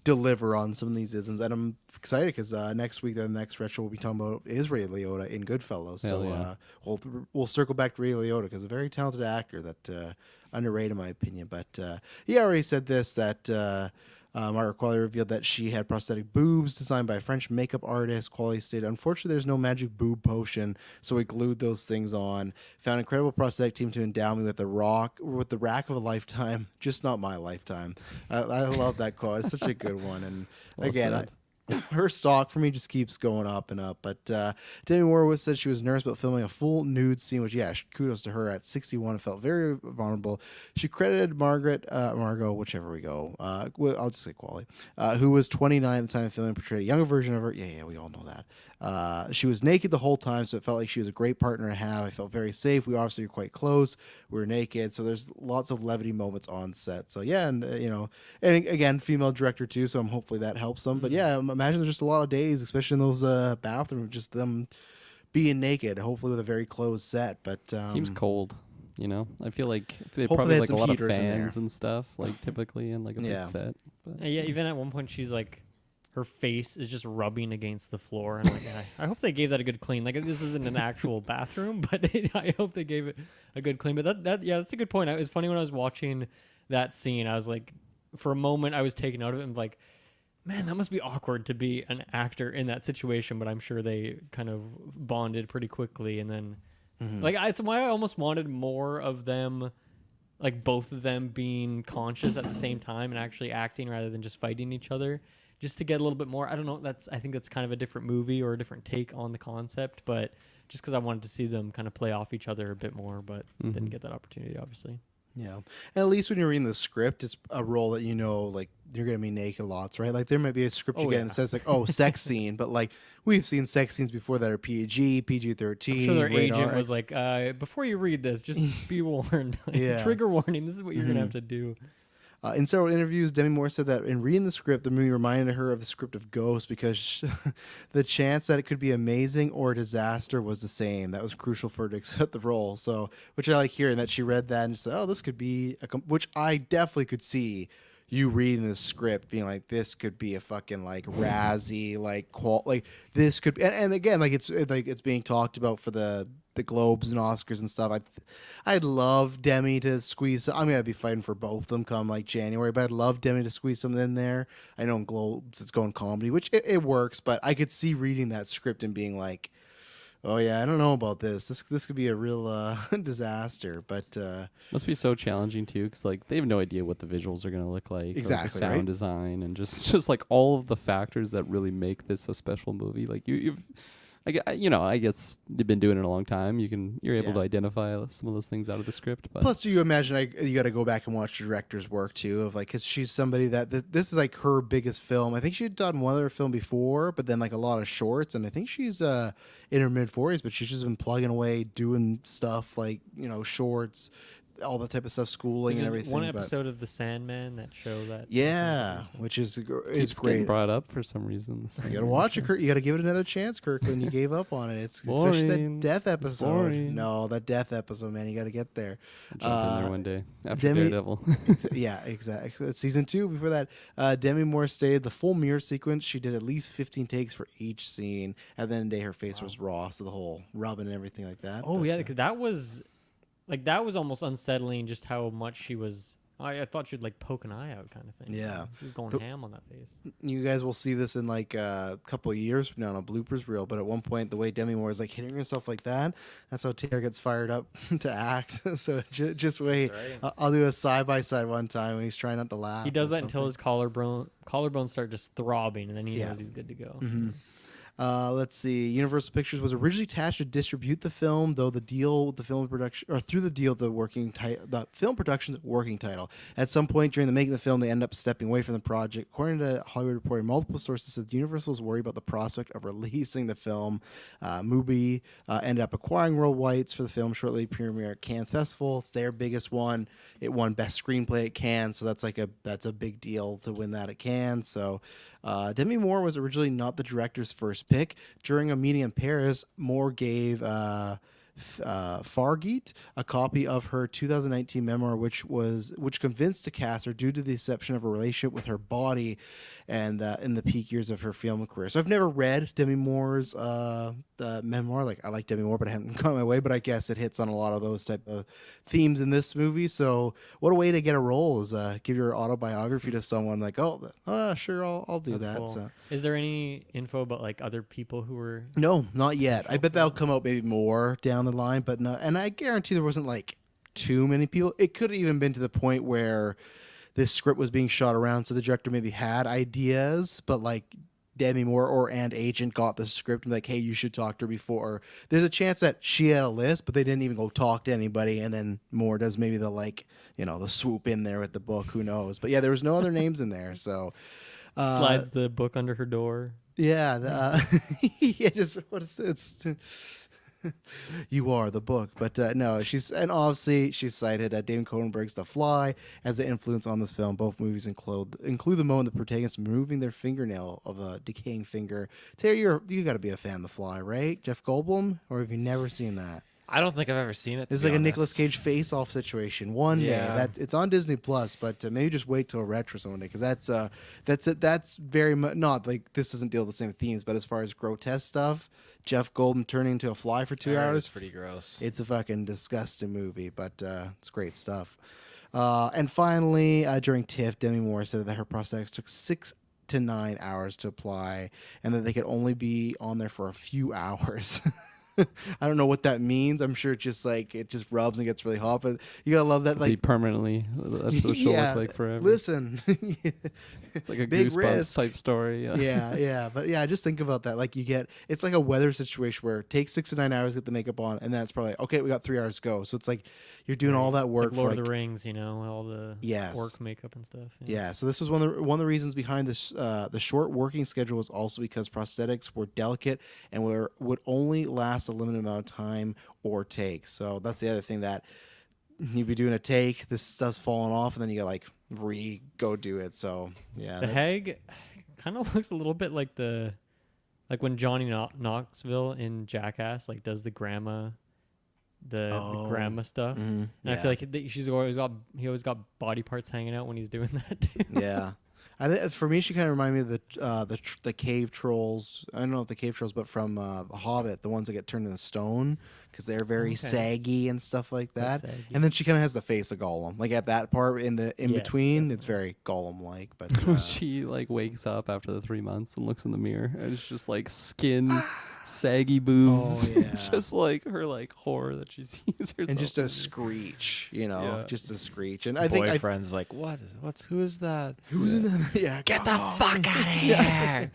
deliver on some of these isms, and I'm excited because next week the next retro we'll be talking about is Ray Liotta in Goodfellas. Hell So yeah. we'll circle back to Ray Liotta because a very talented actor that underrated in my opinion. But he already said this that Margaret Qualley revealed that she had prosthetic boobs designed by a French makeup artist. Qualley stated, "Unfortunately, there's no magic boob potion, so we glued those things on. Found an incredible prosthetic team to endow me with the rack of a lifetime, just not my lifetime." I love that quote. It's such a good one. And Well again, said. her stock for me just keeps going up and up. But Demi Moore said she was nervous about filming a full nude scene, which, yeah, kudos to her. At 61, felt very vulnerable. She credited Margot, whichever we go, I'll just say Qualley, who was 29 at the time of filming, portrayed a younger version of her. Yeah, we all know that. She was naked the whole time, so it felt like she was a great partner to have. I felt very safe. We obviously were quite close. We were naked, so there's lots of levity moments on set. So yeah, and and again, female director too, so hopefully that helps them. But yeah, imagine there's just a lot of days, especially in those bathrooms, just them being naked, hopefully with a very closed set. But Seems cold. I feel like they Hopefully probably they had like a some lot of heaters in there. fans and stuff, like typically in like a Yeah. big set. But Yeah, even at one point she's like, her face is just rubbing against the floor, and I'm like, I hope they gave that a good clean. Like this isn't an actual bathroom, but I hope they gave it a good clean. But that's a good point. It was funny when I was watching that scene. I was like, for a moment, I was taken out of it and like, man, that must be awkward to be an actor in that situation. But I'm sure they kind of bonded pretty quickly, and then like it's why I almost wanted more of them. Like both of them being conscious at the same time and actually acting rather than just fighting each other, just to get a little bit more. I don't know. I think that's kind of a different movie or a different take on the concept, but just because I wanted to see them kind of play off each other a bit more, but didn't get that opportunity, obviously. yeah, and at least when you're reading the script, it's a role that like you're gonna be naked lots, right? Like there might be a script you Oh, get yeah. and it says like, oh, sex scene, but like we've seen sex scenes before that are PG-13. I'm sure their rated agent R. was like, before you read this, just be warned. Like, Yeah. Trigger warning. This is what you're going to have to do. In several interviews, Demi Moore said that in reading the script, the movie reminded her of the script of Ghost because the chance that it could be amazing or a disaster was the same. That was crucial for her to accept the role. So, which I like hearing that she read that and said, "Oh, this could be," which I definitely could see you reading the script being like, "This could be a fucking like Razzie, like this could," and again, like it's being talked about for the Globes and Oscars and stuff. I'd love Demi to squeeze. I'm gonna be fighting for both of them come like January, but I'd love Demi to squeeze something in there. I know in Globes it's going comedy, which it works, but I could see reading that script and being like, "Oh yeah, I don't know about this. This could be a real disaster." But must be so challenging too, because like they have no idea what the visuals are gonna look like, or Exactly, the sound right? design, and just like all of the factors that really make this a special movie. Like I guess you've been doing it a long time. You're able Yeah. to identify some of those things out of the script. But plus, you imagine you got to go back and watch the director's work too, of like, because she's somebody that this is like her biggest film. I think she had done one other film before, but then like a lot of shorts, and I think she's in her mid 40s, but she's just been plugging away doing stuff like shorts. all that type of stuff, schooling and everything. One but episode of The Sandman, that show that. yeah, which is Keeps getting great. brought up for some reason. You gotta watch it, Kirk. You gotta give it another chance, Kirkland. You gave up on it. It's especially that Boring. death episode. Boring. No, that death episode, man. You gotta get there. Jump in there one day after Demi- Daredevil. Yeah, exactly. It's season 2. Before that, Demi Moore stated the full mirror sequence. She did at least 15 takes for each scene. At the end of the day, her face was raw, so the whole rubbing and everything like that. Oh But, yeah, 'cause that was almost unsettling. Just how much she was. I thought she'd like poke an eye out, kind of thing. Yeah. She was going But- ham on that face. you guys will see this in like a couple of years from now on a bloopers reel. But at one point, the way Demi Moore is like hitting herself like that, that's how Taylor gets fired up to act. So just wait. That's right. I'll do a side by side one time when he's trying not to laugh. He does or that until something. his collarbones start just throbbing, and then he Yeah. knows he's good to go. Mhm. Let's see. Universal Pictures was originally attached to distribute the film, though the deal with the film production, or through the deal, the film production's working title. At some point during the making of the film, they end up stepping away from the project. According to Hollywood Reporter, multiple sources said Universal was worried about the prospect of releasing the film. Mubi ended up acquiring world rights for the film shortly premiere at Cannes Festival. It's their biggest one. It won Best Screenplay at Cannes, so that's a big deal to win that at Cannes. So Demi Moore was originally not the director's first pick. During a meeting in Paris, Moore gave Fargeet a copy of her 2019 memoir, which convinced the caster due to the deception of a relationship with her body, and in the peak years of her film career. So I've never read Demi Moore's memoir. Like I like Demi Moore, but I haven't gone my way. But I guess it hits on a lot of those type of themes in this movie. So what a way to get a role is give your autobiography to someone. Like, sure, I'll do That's that. cool. So. Is there any info about like other people who were? No, not yet. I bet that'll come out maybe more down the line, but no. And I guarantee there wasn't like too many people. It could have even been to the point where this script was being shot around, so the director maybe had ideas, but like Demi Moore and agent got the script and like, hey, you should talk to her before. There's a chance that she had a list, but they didn't even go talk to anybody, and then Moore does maybe the swoop in there with the book. Who knows? But yeah, there was no other names in there, so. Slides the book under her door. Yeah, yeah, just what it's. You are the book, but no, obviously she's cited David Cronenberg's The Fly as the influence on this film. Both movies include the moment the protagonists removing their fingernail of a decaying finger. Taylor, you got to be a fan of The Fly, right? Jeff Goldblum, or have you never seen that? I don't think I've ever seen it. It's like a Nicolas Cage face-off situation. One day that it's on Disney Plus, but maybe just wait till a retro one day because that's very much not like this doesn't deal with the same themes, but as far as grotesque stuff, Jeff Goldblum turning into a fly for 2 hours, It's pretty gross. It's a fucking disgusting movie, but it's great stuff. And finally, during TIFF, Demi Moore said that her prosthetics took 6 to 9 hours to apply, and that they could only be on there for a few hours. I don't know what that means. I'm sure it just rubs and gets really hot, but you gotta love that. Be Like permanently. That's what she'll look like forever. Listen, It's like a big Goosebumps risk. type story. yeah, but yeah, just think about that. Like it's like a weather situation where it takes 6 to 9 hours to get the makeup on, and then it's probably okay. We got 3 hours to go, so it's like you're doing all that It's work like Lord for of the Rings, all the Yes. orc makeup and stuff. Yeah, so this was one of the reasons behind this. The short working schedule was also because prosthetics were delicate and would only last a limited amount of time or take. So that's the other thing, that you'd be doing a take, this stuff's falling off, and then you gotta like go do it. So yeah, The Hag kind of looks a little bit like when Johnny Knoxville in Jackass does the grandma stuff. mhm, And I feel like he always got body parts hanging out when he's doing that too. yeah. I think for me, she kind of reminded me of the cave trolls. I don't know if the cave trolls, but from The Hobbit, the ones that get turned into stone, because they're very Okay. saggy and stuff like that. Saggy. And then she kind of has the face of Gollum. Like at that part in Yes, between, it's very Gollum-like. But She wakes up after the 3 months and looks in the mirror, and it's just like skin, saggy boobs, Oh, yeah. just like her horror that she sees herself. and just a in. screech, Yeah. just a screech. And I think Boyfriend's like, who is that? who's in the yeah, Get the fuck out of here!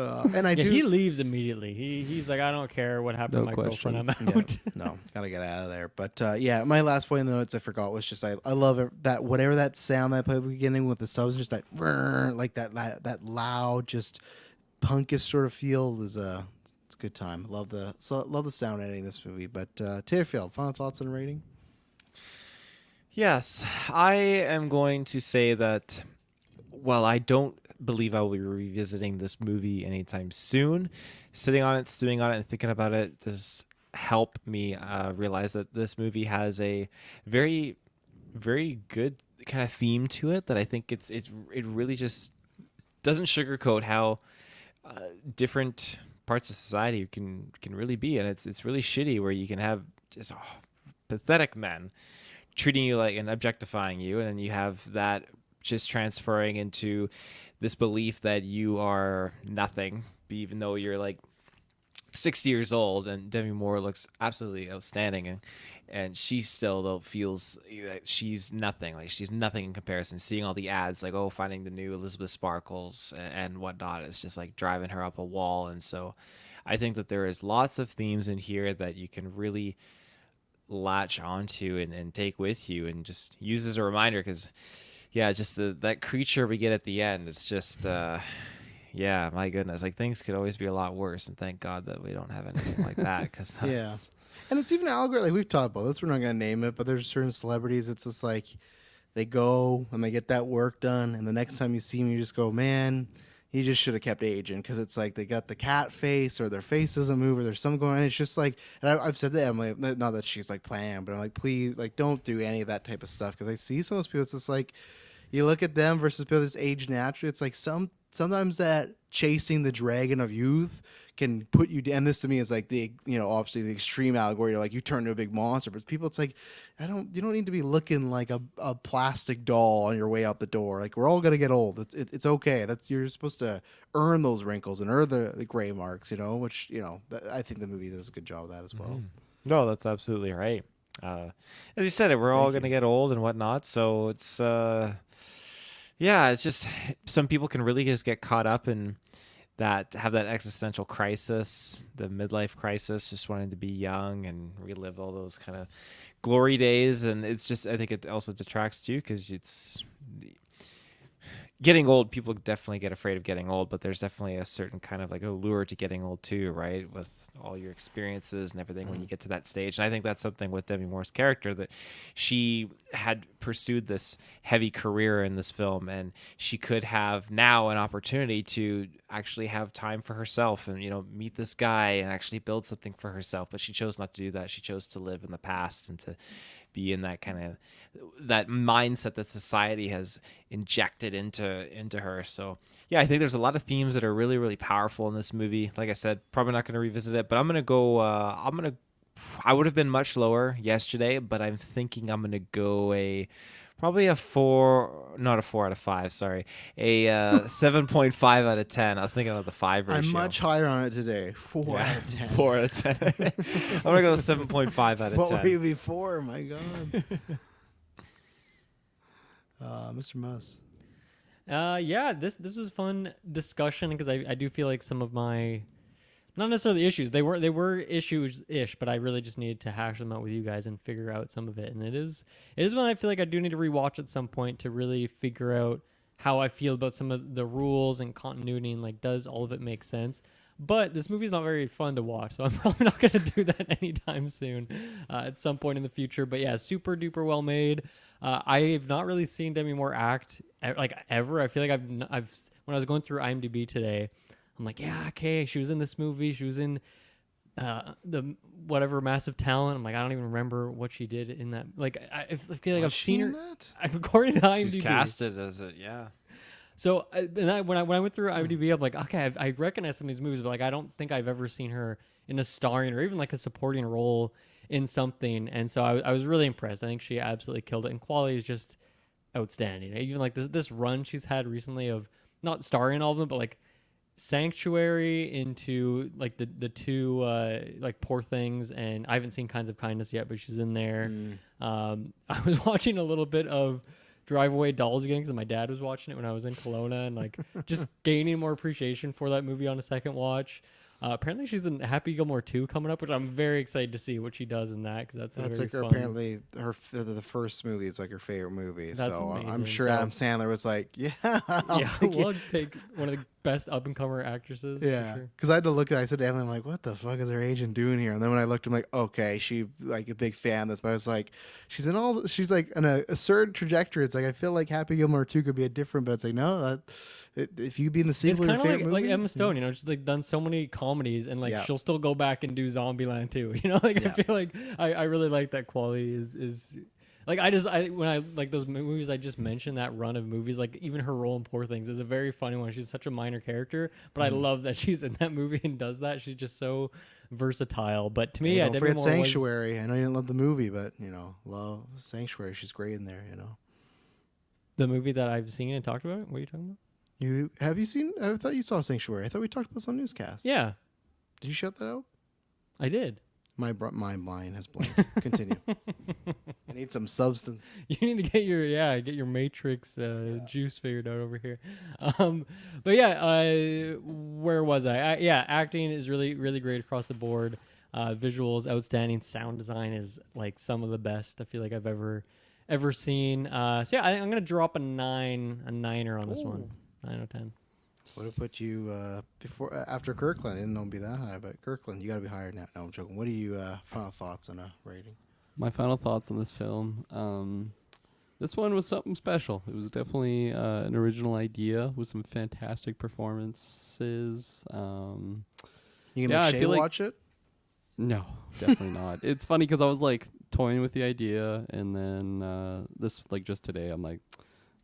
and I Yeah, do. he leaves immediately. He's like, I don't care what happened No to my girlfriend. I'm questions. out. No, gotta get out of there. But yeah, my last point in the notes I forgot was just I love it, that whatever that sound that I played at the beginning with the subs, just that like that loud, just punkish sort of feel is it's a good time. Love the sound editing in this movie. But Taylor Field, final thoughts on rating? Yes, I am going to say that. Well, I don't believe I will be revisiting this movie anytime soon. Sitting on it, stewing on it, and thinking about it does help me realize that this movie has a very, very good kind of theme to it. That I think it really just doesn't sugarcoat how different parts of society can really be, and it's really shitty where you can have just pathetic men treating you like and objectifying you, and then you have that just transferring into this belief that you are nothing, even though you're like 60 years old. And Demi Moore looks absolutely outstanding, and she still though feels like she's nothing, like she's nothing in comparison. Seeing all the ads like, oh, finding the new Elizabeth Sparkles and whatnot, it's just like driving her up a wall. And so I think that there is lots of themes in here that you can really latch onto and take with you and just use as a reminder, because yeah, just that creature we get at the end, it's just yeah, my goodness, like things could always be a lot worse, and thank God that we don't have anything like that, because that's Yeah. And it's even allegory. Like we've talked about this, we're not going to name it, but there's certain celebrities. It's just like they go and they get that work done, and the next time you see them, you just go, man, he just should have kept aging, because it's like they got the cat face, or their face doesn't move, or there's something going on. It's just like, and I've said to Emily, not that she's like playing, but I'm like, please, like, don't do any of that type of stuff, because I see some of those people. It's just like you look at them versus people that's age naturally. It's like sometimes that chasing the dragon of youth can put you down. This to me is like the, obviously the extreme allegory. Like you turn to a big monster, but people, it's like, you don't need to be looking like a plastic doll on your way out the door. Like we're all going to get old. It's okay. You're supposed to earn those wrinkles and earn the gray marks, which, I think the movie does a good job of that as well. No, that's absolutely right. As you said, we're all going to get old and whatnot, so it's yeah, it's just some people can really just get caught up in that, have that existential crisis, the midlife crisis, just wanting to be young and relive all those kind of glory days. And it's just, I think it also detracts too, because it's getting old. People definitely get afraid of getting old, but there's definitely a certain kind of like allure to getting old too, right? With all your experiences and everything when you get to that stage. And I think that's something with Demi Moore's character, that she had pursued this heavy career in this film, and she could have now an opportunity to actually have time for herself and, meet this guy and actually build something for herself. But she chose not to do that. She chose to live in the past and to be in that kind of that mindset that society has injected into her. So yeah, I think there's a lot of themes that are really, really powerful in this movie. Like I said, probably not going to revisit it, but I'm going to go, I would have been much lower yesterday, but I'm thinking I'm going to go probably a 4, not a 4 out of 5, sorry, a 7.5 out of 10. I was thinking of the 5 ratio. I'm much higher on it today. 4 out of 10. 4 out of 10. I'm going to go 7.5 out of 10. What were you before? My God. Mr. Muss. Yeah, this was fun discussion, because I do feel like some of my, not necessarily issues, they were issues-ish, but I really just needed to hash them out with you guys and figure out some of it. And it is one I feel like I do need to rewatch at some point to really figure out how I feel about some of the rules and continuity, and like, does all of it make sense? But this movie's not very fun to watch, so I'm probably not going to do that anytime soon, at some point in the future. But yeah, super duper well made. I've not really seen Demi Moore act like ever. I feel like I've when I was going through IMDb today, I'm like, yeah, okay, she was in this movie. She was in the whatever Massive Talent. I'm like, I don't even remember what she did in that. Like, I feel like I've seen her. That? According to IMDb, She's casted as it, yeah. So when I went through IMDb, I'm like, okay, I recognize some of these movies, but like, I don't think I've ever seen her in a starring or even like a supporting role in something. And so I was really impressed. I think she absolutely killed it, and quality is just outstanding. Even like this run she's had recently of not starring in all of them, but like Sanctuary into like the two like Poor Things, and I haven't seen Kinds of Kindness yet, but she's in there. I was watching a little bit of Drive Away Dolls again, because my dad was watching it when I was in Kelowna, and like just gaining more appreciation for that movie on a second watch. Apparently she's in Happy Gilmore 2 coming up, which I'm very excited to see what she does in that, because that's like fun. apparently the first movie is like her favorite movie. That's so amazing. I'm sure So- Adam Sandler was like, yeah, We'll take one of the best up and comer actresses. Yeah, for sure. because I had to look at it. I said to Emily, I'm like, what the fuck is her agent doing here? And then when I looked, I'm like, okay, she like a big fan of this. But I was like, she's like in a certain trajectory. It's like, I feel like Happy Gilmore 2 could be a different, but it's like, no, if you be in the It's sequel kind of of your like, favorite like movie. Emma Stone, you know, she's like done so many comedies, and like Yeah. she'll still go back and do Zombieland too. You know, like Yeah. I feel like I really like that quality. Is like when I like those movies I just mentioned, that run of movies, like even her role in Poor Things is a very funny one. She's such a minor character, but I love that she's in that movie and does that. She's just so versatile. But to me, Hey, yeah, don't Demi forget Moore was, Sanctuary. I know you didn't love the movie, but love Sanctuary. She's great in there. the movie that I've seen and talked about. What are you talking about? Have you seen? I thought you saw Sanctuary. I thought we talked about this on newscast. Yeah, Did you shut that out? I did. My mind has blanked. Continue. I need some substance. You need to get your Matrix juice figured out over here. But yeah, where was I? Yeah, acting is really really great across the board. Visuals outstanding. Sound design is like some of the best I feel like I've ever seen. So yeah, I'm gonna drop a niner on this one. 9 out of 10. What would put you after Kirkland? I didn't know it'd be that high, but Kirkland, you got to be higher now. No, I'm joking. What are you final thoughts on a rating? My final thoughts on this film. This one was something special. It was definitely an original idea with some fantastic performances. You can Yeah, I make Shay feel like- watch it. No, definitely not. It's funny because I was like toying with the idea, and then this like just today, I'm like,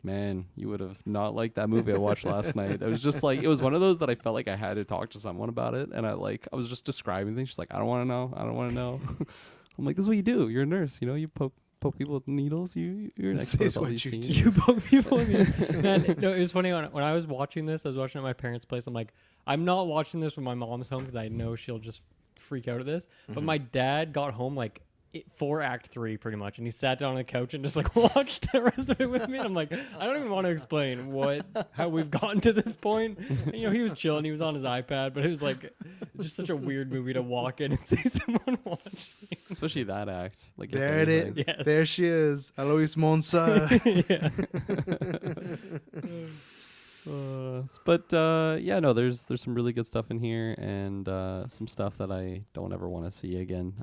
man, you would have not liked that movie I watched last night. I was just like, it was one of those that I felt like I had to talk to someone about it, and I was just describing things. She's like, I don't want to know. I don't want to know. I'm like, this is what you do. You're a nurse. You poke people with needles. You're an expert This is at all what these you scenes. do. You poke people in the man. No, it was funny when I was watching this. I was watching it at my parents' place. I'm like, I'm not watching this when my mom's home because I know she'll just freak out at this. But my dad got home like for Act 3 pretty much, and he sat down on the couch and just like watched the rest of it with me. And I'm like, I don't even want to explain how we've gotten to this point. And, he was chilling, he was on his iPad, but it was like just such a weird movie to walk in and see someone watching. Especially that act. Like if There it is. anything. Yes. There she is, Alois Monsa. But yeah, no, there's some really good stuff in here, and some stuff that I don't ever want to see again.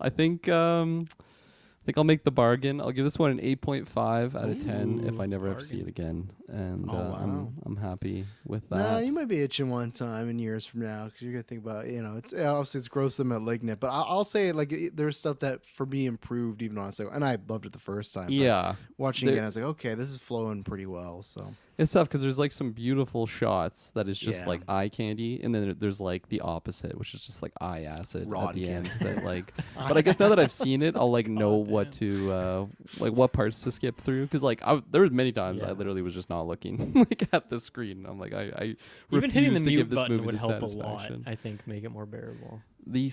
I think I'll make the bargain. I'll give this one an 8.5 out of 10 if I never ever see it again, and Oh, wow. I'm happy with that. Nah, you might be itching one time in years from now because you're gonna think about it's obviously it's gross and malignant, but I'll say like there's stuff that for me improved even on a second, and I loved it the first time. but Yeah, watching There- again, I was like, okay, this is flowing pretty well. So it's tough because there's like some beautiful shots that is just Yeah. like eye candy, and then there's like the opposite, which is just like eye acid Rod at the candy. end. That like, but I guess now that I've seen it, I'll like know what to like what parts to skip through. Because like there was many times I Yeah. literally was just not looking like at the screen. I'm like I Even hitting the refuse to mute give this button movie would the help a lot. satisfaction. I think make it more bearable. The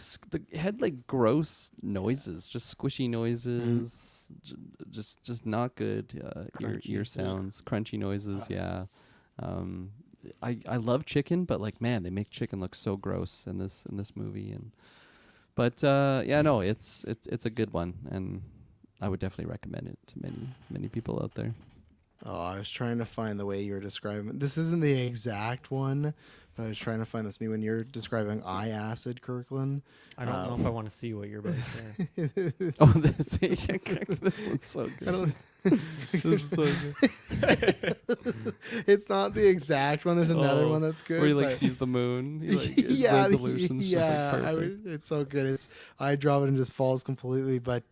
had like gross noises, just squishy noises, just not good ear Crunchy. sounds, crunchy noises. Yeah, I love chicken, but like man, they make chicken look so gross in this movie. But yeah, no, it's a good one, and I would definitely recommend it to many people out there. oh, I was trying to find the way you were describing. This isn't the exact one, but I was trying to find this. Me when you're describing eye acid, Kirkland. I don't know if I want to see what you're about to share. Oh, this one's so good. I don't. This is so good. It's not the exact one. There's another Oh, one that's good. Where he like but- sees the moon. He, like, his yeah, resolution's just yeah, like perfect. it's so good. It's I drop it and just falls completely. But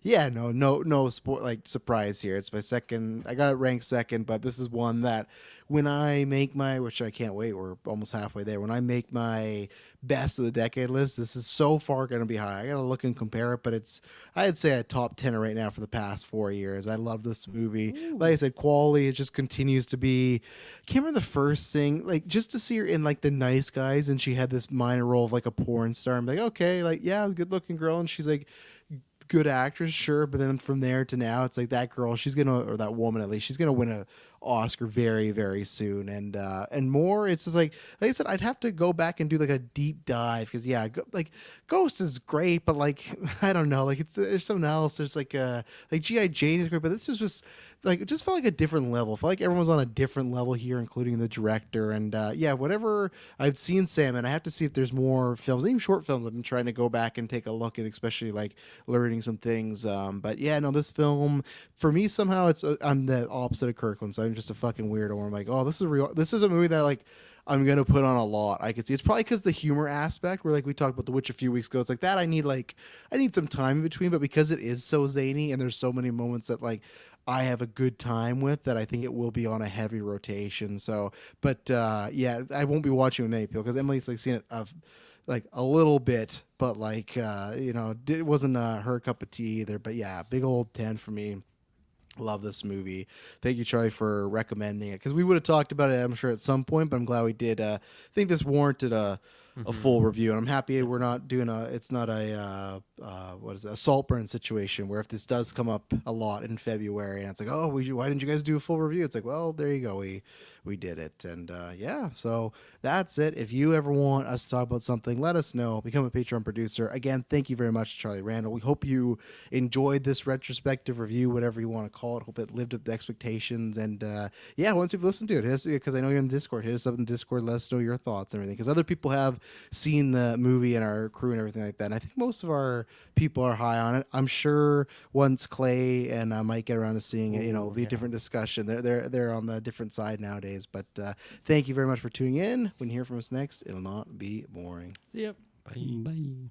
yeah, no sport like surprise here. It's my second. I got it ranked second, but this is one that when I make my, which I can't wait, we're almost halfway there. When I make my best of the decade list, this is so far going to be high. I got to look and compare it, but I'd say a top 10 right now for the past 4 years. I love this movie. Like I said, quality, it just continues to be. I can't remember the first thing, like just to see her in like The Nice Guys, and she had this minor role of like a porn star. I'm like, okay, like, yeah, good looking girl. And she's like, good actress, sure, but then from there to now, it's like that girl, she's gonna, or that woman at least, she's gonna win a Oscar very, very soon. And more, it's just like I said, I'd have to go back and do like a deep dive because yeah, like Ghost is great, but like I don't know, like there's something else. There's like G.I. Jane is great, but this is just like it just felt like a different level. I felt like everyone was on a different level here, including the director. And yeah, whatever I've seen Sam, and I have to see if there's more films, even short films. I've been trying to go back and take a look at, especially like learning some things. But yeah, no, this film for me somehow it's I'm the opposite of Kirkland, so I'm just a fucking weirdo. Where I'm like, oh, this is real. This is a movie that like I'm gonna put on a lot. I could see it's probably because the humor aspect, where like we talked about The Witch a few weeks ago. It's like that. I need some time in between, but because it is so zany and there's so many moments that like I have a good time with, that I think it will be on a heavy rotation. So, but yeah, I won't be watching with many people because Emily's like seen it like a little bit, but like it wasn't her cup of tea either. But yeah, big old 10 for me. Love this movie. Thank you, Charlie, for recommending it because we would have talked about it, I'm sure, at some point. But I'm glad we did. I think this warranted a full review, and I'm happy we're not doing it's not a what is it, a Saltburn situation where if this does come up a lot in February and it's like, oh, why didn't you guys do a full review? It's like, well, there you go, we did it. And yeah, so that's it. If you ever want us to talk about something, let us know. Become a Patreon producer. Again, thank you very much, Charlie Randall. We hope you enjoyed this retrospective review, whatever you want to call it. Hope it lived up to expectations. And yeah, once you've listened to it, because I know you're in the Discord, hit us up in the Discord. Let us know your thoughts and everything, because other people have seen the movie and our crew and everything like that. And I think most of our people are high on it. I'm sure once Clay and I might get around to seeing it, it'll be a different discussion. They're on the different side nowadays. But thank you very much for tuning in. When you hear from us next, it'll not be boring. See ya. Bye.